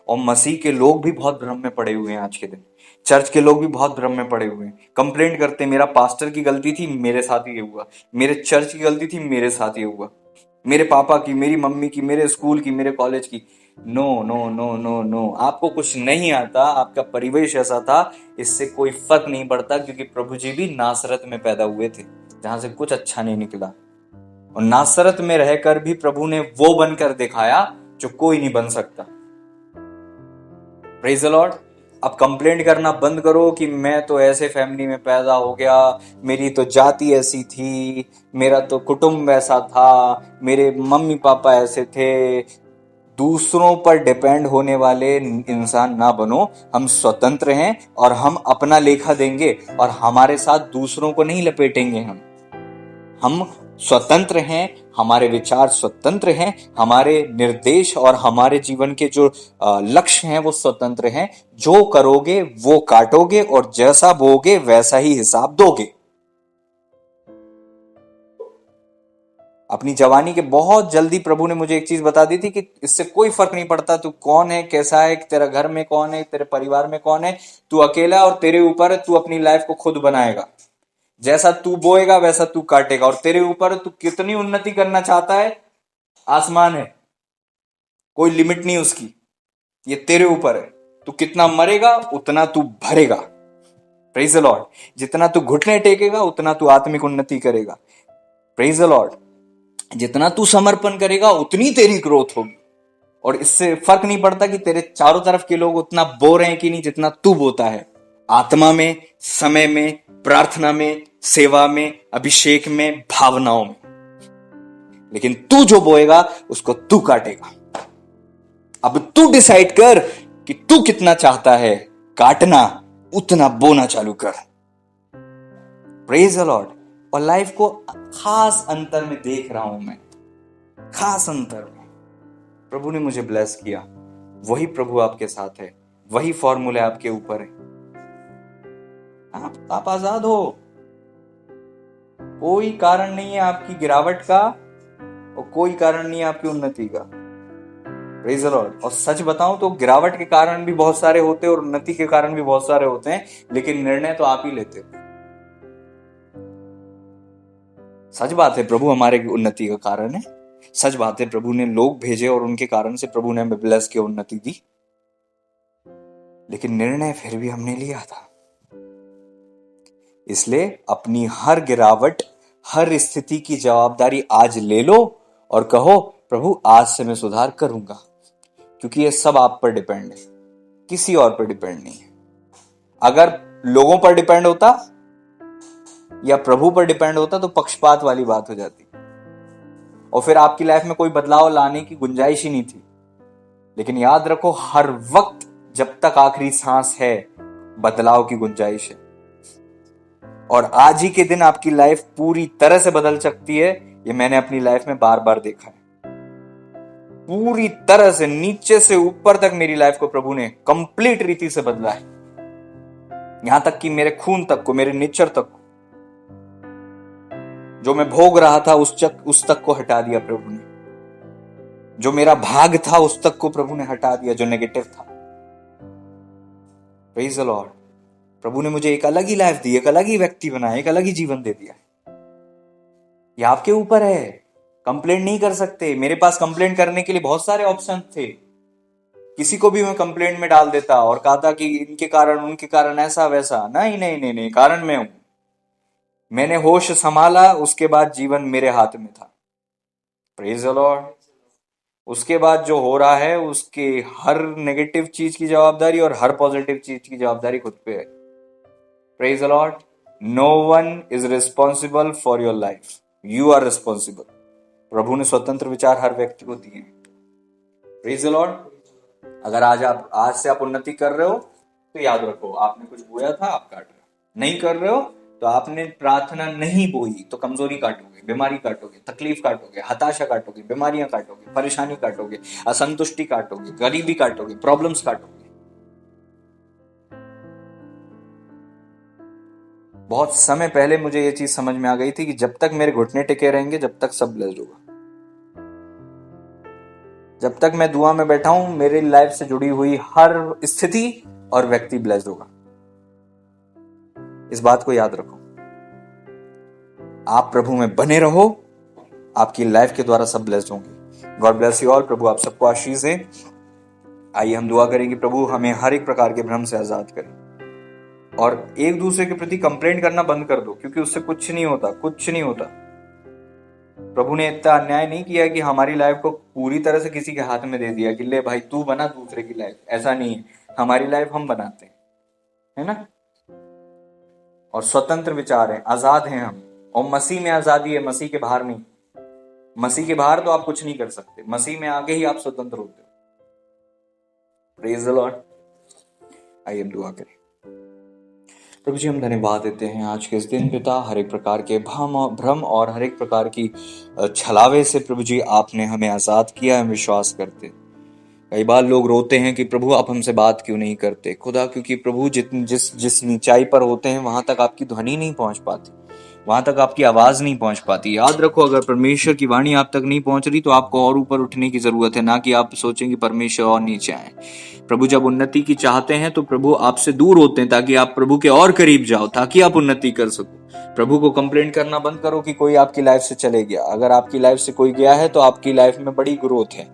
और मसीह के लोग भी बहुत भ्रम में पड़े हुए हैं आज के दिन, चर्च के लोग भी बहुत भ्रम में पड़े हुए हैं, कंप्लेंट करते हैं मेरा पास्टर की गलती थी, मेरे साथ ये हुआ, मेरे चर्च की गलती थी, मेरे साथ ये हुआ, मेरे पापा की, मेरी मम्मी की, मेरे स्कूल की, मेरे कॉलेज की। No no no no no, आपको कुछ नहीं आता, आपका परिवेश ऐसा था, इससे कोई फर्क नहीं पड़ता, क्योंकि प्रभु जी भी नासरत में पैदा हुए थे जहां से कुछ अच्छा नहीं निकला, और नासरत में रहकर भी प्रभु ने वो बनकर दिखाया जो कोई नहीं बन सकता। Praise the Lord. अब कंप्लेंट करना बंद करो कि मैं तो ऐसे फैमिली में पैदा हो गया, मेरी तो जाति ऐसी थी, मेरा तो कुटुंब ऐसा था, मेरे मम्मी पापा ऐसे थे। दूसरों पर डिपेंड होने वाले इंसान ना बनो। हम स्वतंत्र हैं और हम अपना लेखा देंगे, और हमारे साथ दूसरों को नहीं लपेटेंगे। हम स्वतंत्र हैं, हमारे विचार स्वतंत्र हैं, हमारे निर्देश और हमारे जीवन के जो लक्ष्य हैं वो स्वतंत्र हैं। जो करोगे वो काटोगे, और जैसा बोगे वैसा ही हिसाब दोगे। अपनी जवानी के बहुत जल्दी प्रभु ने मुझे एक चीज बता दी थी कि इससे कोई फर्क नहीं पड़ता तू कौन है, कैसा है, तेरा घर में कौन है, तेरे परिवार में कौन है, तू अकेला और तेरे ऊपर, तू अपनी लाइफ को खुद बनाएगा। जैसा तू बोएगा वैसा तू काटेगा, और तेरे ऊपर तू कितनी उन्नति करना चाहता है, आसमान है, कोई लिमिट नहीं उसकी, ये तेरे ऊपर है। तू कितना मरेगा उतना तू भरेगा। Praise the Lord. जितना तू घुटने टेकेगा उतना तू आत्मिक उन्नति करेगा। Praise the Lord. जितना तू समर्पण करेगा उतनी तेरी ग्रोथ होगी, और इससे फर्क नहीं पड़ता कि तेरे चारों तरफ के लोग उतना बो रहे हैं कि नहीं जितना तू बोता है, आत्मा में, समय में, प्रार्थना में, सेवा में, अभिषेक में, भावनाओं में। लेकिन तू जो बोएगा उसको तू काटेगा। अब तू डिसाइड कर कि तू कितना चाहता है काटना, उतना बोना चालू कर। Praise the Lord. और लाइफ को खास अंतर में देख रहा हूं मैं, खास अंतर में। प्रभु ने मुझे ब्लेस किया, वही प्रभु आपके साथ है, वही फॉर्मूला आपके ऊपर है। आप आजाद हो। कोई कारण नहीं है आपकी गिरावट का, और कोई कारण नहीं है आपकी उन्नति का। Praise the Lord. और सच बताऊं तो गिरावट के कारण भी बहुत सारे होते हैं और उन्नति के कारण भी बहुत सारे होते हैं, लेकिन निर्णय तो आप ही लेते हो। सच बात है, प्रभु हमारे उन्नति का कारण है। सच बात है, प्रभु ने लोग भेजे और उनके कारण से प्रभु ने हमें ब्लेस की उन्नति दी, लेकिन निर्णय फिर भी हमने लिया था। इसलिए अपनी हर गिरावट, हर स्थिति की जवाबदारी आज ले लो और कहो प्रभु आज से मैं सुधार करूंगा, क्योंकि ये सब आप पर डिपेंड है, किसी और पर डिपेंड नहीं है। अगर लोगों पर डिपेंड होता या प्रभु पर डिपेंड होता तो पक्षपात वाली बात हो जाती, और फिर आपकी लाइफ में कोई बदलाव लाने की गुंजाइश ही नहीं थी। लेकिन याद रखो, हर वक्त जब तक आखिरी सांस है बदलाव की गुंजाइश है, और आज ही के दिन आपकी लाइफ पूरी तरह से बदल सकती है। ये मैंने अपनी लाइफ में बार बार देखा है। पूरी तरह से नीचे से ऊपर तक मेरी लाइफ को प्रभु ने कंप्लीट रीति से बदला है, यहां तक कि मेरे खून तक को, मेरे नेचर तक को, जो मैं भोग रहा था उस तक को हटा दिया प्रभु ने। जो मेरा भाग था उस तक को प्रभु ने हटा दिया, जो नेगेटिव था। Praise the Lord. प्रभु ने मुझे एक अलग ही लाइफ दी, एक अलग ही व्यक्ति बनाया, एक अलग ही जीवन दे दिया। ये आपके ऊपर है। कंप्लेंट नहीं कर सकते। मेरे पास कंप्लेंट करने के लिए बहुत सारे ऑप्शन थे, किसी को भी मैं कंप्लेंट में डाल देता और कहा था कि इनके कारण उनके कारण ऐसा वैसा। नहीं नहीं नहीं नहीं, कारण मैं हूं। मैंने होश संभाला, उसके बाद जीवन मेरे हाथ में था। Praise the Lord. उसके बाद जो हो रहा है उसके हर नेगेटिव चीज की जवाबदारी और हर पॉजिटिव चीज की जवाबदारी खुद पे है। Praise the Lord. No one is responsible for your life, you are responsible. प्रभु ने स्वतंत्र विचार हर व्यक्ति को दिए। Praise the Lord. अगर आज से आप उन्नति कर रहे हो तो याद रखो आपने कुछ बोया था, आप काट रहे हो। नहीं कर रहे हो तो आपने प्रार्थना नहीं बोई तो कमजोरी काटोगे, बीमारी काटोगे, तकलीफ काटोगे, हताशा काटोगे, बीमारियां काटोगे, परेशानी काटोगे, असंतुष्टि काटोगे, गरीबी काटोगे, प्रॉब्लम्स काटोगे। बहुत समय पहले मुझे ये चीज समझ में आ गई थी कि जब तक मेरे घुटने टिके रहेंगे जब तक सब ब्लेस्ड होगा। जब तक मैं दुआ में बैठा हूं मेरी लाइफ से जुड़ी हुई हर स्थिति और व्यक्ति ब्लेस्ड होगा। इस बात को याद रखो। आप प्रभु में बने रहो, आपकी लाइफ के द्वारा सब ब्लेस्ड होंगे। God bless you all. प्रभु आप सबको आशीष दे। आइए हम दुआ करें कि प्रभु हमें हर एक प्रकार के भ्रम से आजाद करे, और एक दूसरे के प्रति कंप्लेंट करना बंद कर दो, क्योंकि उससे कुछ नहीं होता, कुछ नहीं होता। प्रभु ने इतना अन्याय नहीं किया कि हमारी लाइफ को पूरी तरह से किसी के हाथ में दे दिया कि ले भाई तू बना दूसरे की लाइफ। ऐसा नहीं है, हमारी लाइफ हम बनाते हैं, है ना। और स्वतंत्र विचार है, आजाद हैं हम, और मसीह में आजादी है, मसीह के बाहर नहीं। मसीह के बाहर तो आप कुछ नहीं कर सकते, मसीह में आगे ही आप स्वतंत्र होते हो। Praise the Lord. आइए हम दुआ करें। प्रभु जी हम धन्यवाद देते हैं आज के इस दिन पिता, हर एक प्रकार के भ्रम और हर एक प्रकार की छलावे से प्रभु जी आपने हमें आजाद किया। हम विश्वास करते। कई बार लोग रोते हैं कि प्रभु आप हमसे बात क्यों नहीं करते खुदा, क्योंकि प्रभु जिस ऊंचाई पर होते हैं वहां तक आपकी ध्वनि नहीं पहुंच पाती, वहां तक आपकी आवाज नहीं पहुंच पाती। याद रखो, अगर परमेश्वर की वाणी आप तक नहीं पहुंच रही तो आपको और ऊपर उठने की जरूरत है, ना कि आप सोचें कि परमेश्वर और नीचे आए। प्रभु जब उन्नति की चाहते हैं तो प्रभु आपसे दूर होते हैं, ताकि आप प्रभु के और करीब जाओ, ताकि आप उन्नति कर सको। प्रभु को कंप्लेंट करना बंद करो कि कोई आपकी लाइफ से चले गया। अगर आपकी लाइफ से कोई गया है तो आपकी लाइफ में बड़ी ग्रोथ है।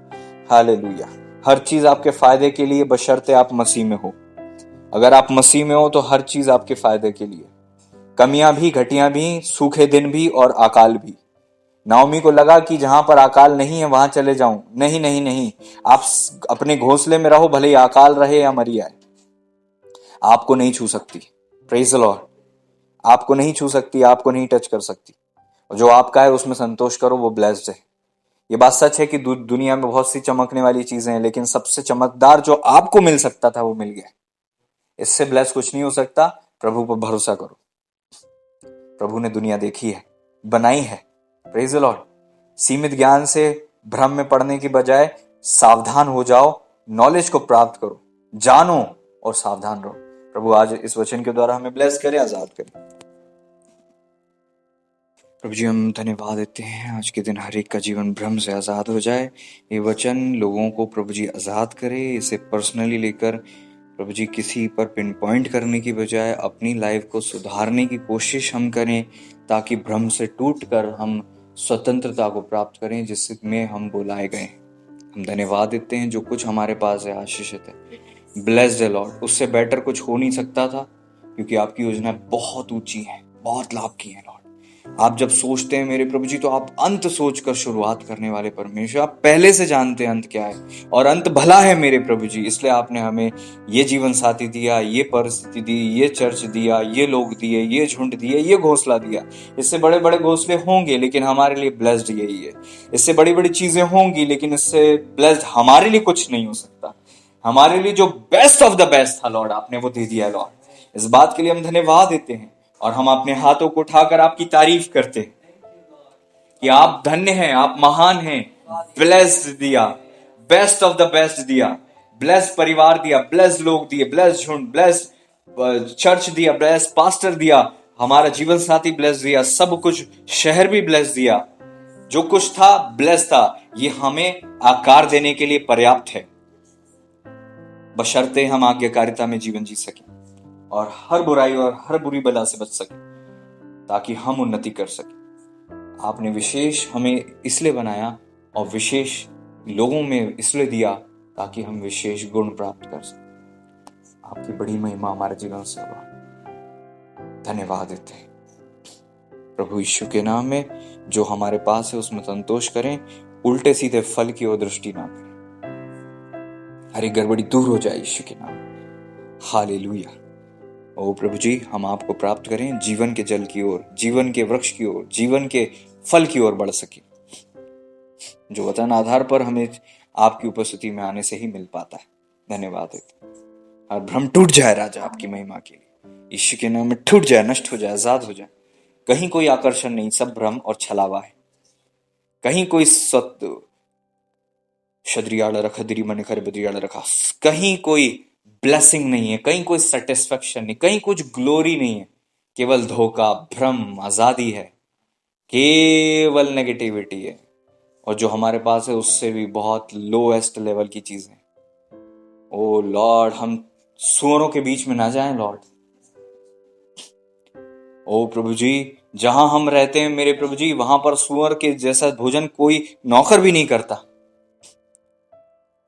हालेलुया। हर चीज आपके फायदे के लिए, बशर्ते आप मसीह में हो। अगर आप मसीह में हो तो हर चीज आपके फायदे के लिए, कमियां भी, घटियां भी, सूखे दिन भी और अकाल भी। नाओमी को लगा कि जहां पर अकाल नहीं है वहां चले जाऊं। नहीं नहीं नहीं, आप अपने घोंसले में रहो, भले ही अकाल रहे या मरी आए, आपको नहीं छू सकती। Praise the Lord. आपको नहीं छू सकती, आपको नहीं टच कर सकती। जो आपका है उसमें संतोष करो, वो ब्लेस्ड है। ये बात सच है कि दुनिया में बहुत सी चमकने वाली चीजें हैं, लेकिन सबसे चमकदार जो आपको मिल सकता था वो मिल गया। इससे ब्लेस कुछ नहीं हो सकता। प्रभु पर भरोसा करो। प्रभु ने दुनिया देखी है, बनाई है। Praise the Lord. सीमित ज्ञान से भ्रम में पड़ने की बजाय सावधान हो जाओ, नॉलेज को प्राप्त करो, जानो और सावधान रहो। प्रभु आज इस वचन के द्वारा हमें ब्लेस करे, आजाद करे। प्रभु जी हम धन्यवाद देते हैं आज के दिन हर एक का जीवन भ्रम से आजाद हो जाए। ये वचन लोगों को प्रभु जी आजाद करे। इसे पर्सनली लेकर प्रभु जी किसी पर पिन पॉइंट करने की बजाय अपनी लाइफ को सुधारने की कोशिश हम करें, ताकि भ्रम से टूटकर हम स्वतंत्रता को प्राप्त करें जिसमें हम बुलाए गए। हम धन्यवाद देते हैं जो कुछ हमारे पास है आशीषित है। ब्लेस्ड है लॉर्ड। उससे बेटर कुछ हो नहीं सकता था, क्योंकि आपकी योजना बहुत ऊंची है, बहुत लाभ की है लॉर्ड। आप जब सोचते हैं मेरे प्रभु जी तो आप अंत सोचकर शुरुआत करने वाले परमेश्वर। आप पहले से जानते हैं अंत क्या है, और अंत भला है मेरे प्रभु जी। इसलिए आपने हमें ये जीवन साथी दिया, ये परिस्थिति दी, ये चर्च दिया, ये लोग दिए, ये झुंड दिए, ये घोंसला दिया। इससे बड़े बड़े घोंसले होंगे लेकिन हमारे लिए ब्लेस्ड यही है। इससे बड़ी बड़ी चीजें होंगी लेकिन इससे ब्लेस्ड हमारे लिए कुछ नहीं हो सकता। हमारे लिए जो बेस्ट ऑफ द बेस्ट था लॉर्ड, आपने वो दे दिया लॉर्ड। इस बात के लिए हम धन्यवाद देते हैं, और हम अपने हाथों को उठाकर आपकी तारीफ करते हैं कि आप धन्य हैं, आप महान हैं। ब्लेस्ड दिया, बेस्ट ऑफ द बेस्ट दिया, ब्लेस्ड परिवार दिया, ब्लेस्ड लोग दिए, ब्लेस्ड झुंड, ब्लेस्ड चर्च दिया, ब्लेस्ड पास्टर दिया, हमारा जीवन साथी ब्लेस्ड दिया, सब कुछ शहर भी ब्लेस्ड दिया। जो कुछ था ब्लेस्ड था। ये हमें आकार देने के लिए पर्याप्त है, बशर्ते हम आज्ञाकारिता में जीवन जी सकें और हर बुराई और हर बुरी बला से बच सके, ताकि हम उन्नति कर सके। आपने विशेष हमें इसलिए बनाया और विशेष लोगों में इसलिए दिया ताकि हम विशेष गुण प्राप्त कर सकें। आपकी बड़ी महिमा हमारे जीवन से हुआ। धन्यवाद देते हैं प्रभु यीशु के नाम में। जो हमारे पास है उसमें संतोष करें, उल्टे सीधे फल की ओर दृष्टि ना करें। हर एक गड़बड़ी दूर हो जाए यीशु के नाम। हालेलुया। ओ प्रभु जी हम आपको प्राप्त करें, जीवन के जल की ओर, जीवन के वृक्ष की ओर, जीवन के फल की ओर बढ़ सके, जो वचन आधार पर हमें आपकी उपस्थिति में आने से ही मिल पाता है। धन्यवाद। और भ्रम टूट जाए राजा आपकी महिमा के लिए। यीशु के नाम में टूट जाए, नष्ट हो जाए, आजाद हो जाए। कहीं कोई आकर्षण नहीं, सब भ्रम और छलावा है। कहीं कोई सत्य शद्रियाड़ रखदरी मन खर बद्रियाड़ रखा, कहीं कोई ब्लेसिंग नहीं है, कहीं कोई सेटिस्फेक्शन नहीं, कहीं कुछ ग्लोरी नहीं है। केवल धोखा, भ्रम, आजादी है, केवल नेगेटिविटी है। और जो हमारे पास है उससे भी बहुत लोएस्ट लेवल की चीजें। ओ लॉर्ड, हम सुअरों के बीच में ना जाएं लॉर्ड। ओ प्रभु जी, जहां हम रहते हैं मेरे प्रभु जी, वहां पर सुअर के जैसा भोजन कोई नौकर भी नहीं करता।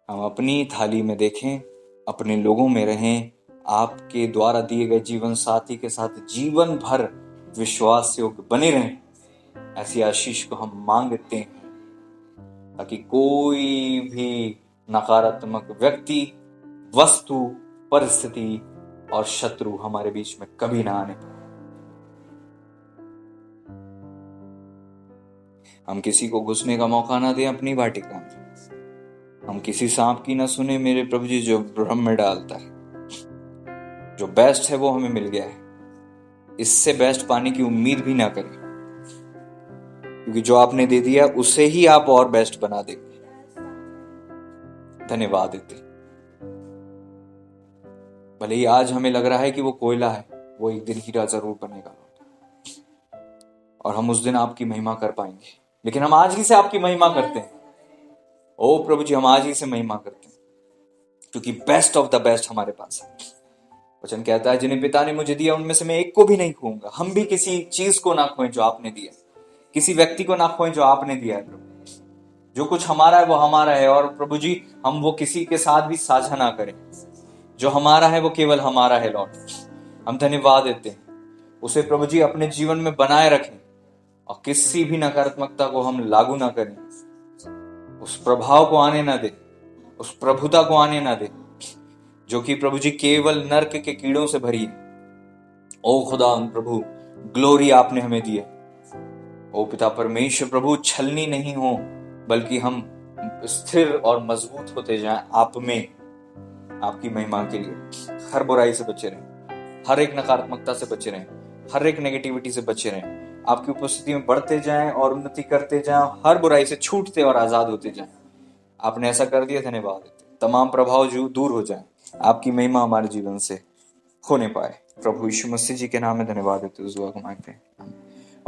हम अपनी थाली में देखें, अपने लोगों में रहें, आपके द्वारा दिए गए जीवन साथी के साथ जीवन भर विश्वास योग्य बने रहें। ऐसी आशीष को हम मांगते हैं ताकि कोई भी नकारात्मक व्यक्ति, वस्तु, परिस्थिति और शत्रु हमारे बीच में कभी ना आने पाए। हम किसी को घुसने का मौका ना दें अपनी वाटिका में। हम किसी सांप की ना सुने मेरे प्रभु जी, जो भ्रम में डालता है। जो बेस्ट है वो हमें मिल गया है, इससे बेस्ट पाने की उम्मीद भी ना करें, क्योंकि जो आपने दे दिया उसे ही आप और बेस्ट बना देंगे। धन्यवाद देते। भले ही आज हमें लग रहा है कि वो कोयला है, वो एक दिन हीरा जरूर बनेगा और हम उस दिन आपकी महिमा कर पाएंगे। लेकिन हम आज ही से आपकी महिमा करते हैं। ओ प्रभु जी, हम आज ही से महिमा करते हैं, क्योंकि बेस्ट ऑफ द बेस्ट हमारे पास है। वचन कहता है, जिन्हें पिता ने मुझे दिया उनमें से मैं एक को भी नहीं खोऊंगा। हम भी किसी चीज को ना खोएं जो आपने दिया, किसी व्यक्ति को ना खोएं जो आपने दिया है प्रभु। जो कुछ हमारा है वो हमारा है, और प्रभु जी हम वो किसी के साथ भी साझा ना करें। जो हमारा है वो केवल हमारा है लॉर्ड। हम धन्यवाद देते हैं, उसे प्रभु जी अपने जीवन में बनाए रखें और किसी भी नकारात्मकता को हम लागू ना करें, उस प्रभाव को आने ना दे, उस प्रभुता को आने ना दे जो कि प्रभु जी केवल नर्क के कीड़ों से भरी है। ओ खुदा प्रभु, ग्लोरी आपने हमें दी है। ओ पिता परमेश्वर प्रभु, छलनी नहीं हो, बल्कि हम स्थिर और मजबूत होते जाएं आप में, आपकी महिमा के लिए। हर बुराई से बचे रहें, हर एक नकारात्मकता से बचे रहें, हर एक नेगेटिविटी से बचे रहें। आपकी उपस्थिति में बढ़ते जाएं और उन्नति करते जाएं, हर बुराई से छूटते और आजाद होते जाएं। आपने ऐसा कर दिया, धन्यवाद। तमाम प्रभाव जो दूर हो जाएं, आपकी महिमा हमारे जीवन से होने पाए। प्रभु यीशु मसीह जी के नाम में धन्यवाद देते उस दुआ को मांगते हैं।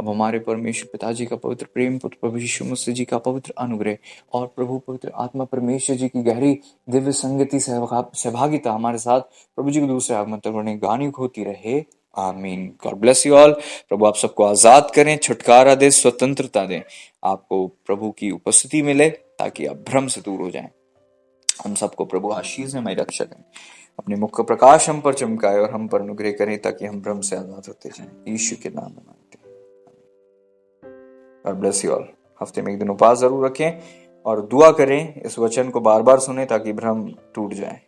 अब हमारे परमेश्वर पिताजी का पवित्र प्रेम, पुत्र प्रभु यीशु मसीह जी का पवित्र अनुग्रह और प्रभु पवित्र आत्मा परमेश्वर जी की गहरी दिव्य संगति सहभागिता हमारे साथ प्रभु जी के दूसरे आगमन तक बढ़ने गानी होती रहे। आमीन। God bless you all. प्रभु आप सबको आजाद करें, छुटकारा दे, स्वतंत्रता दें, आपको प्रभु की उपस्थिति मिले ताकि आप भ्रम से दूर हो जाएं। हम सबको प्रभु आशीष में रक्षा करें, अपने मुख का प्रकाश हम पर चमकाए और हम पर अनुग्रह करें ताकि हम भ्रम से आजाद होते जाएं। यीशु के नाम में मांगते हैं। God bless you all. हफ्ते में एक दिन उपवास जरूर रखें और दुआ करें, इस वचन को बार बार सुने ताकि भ्रम टूट जाए।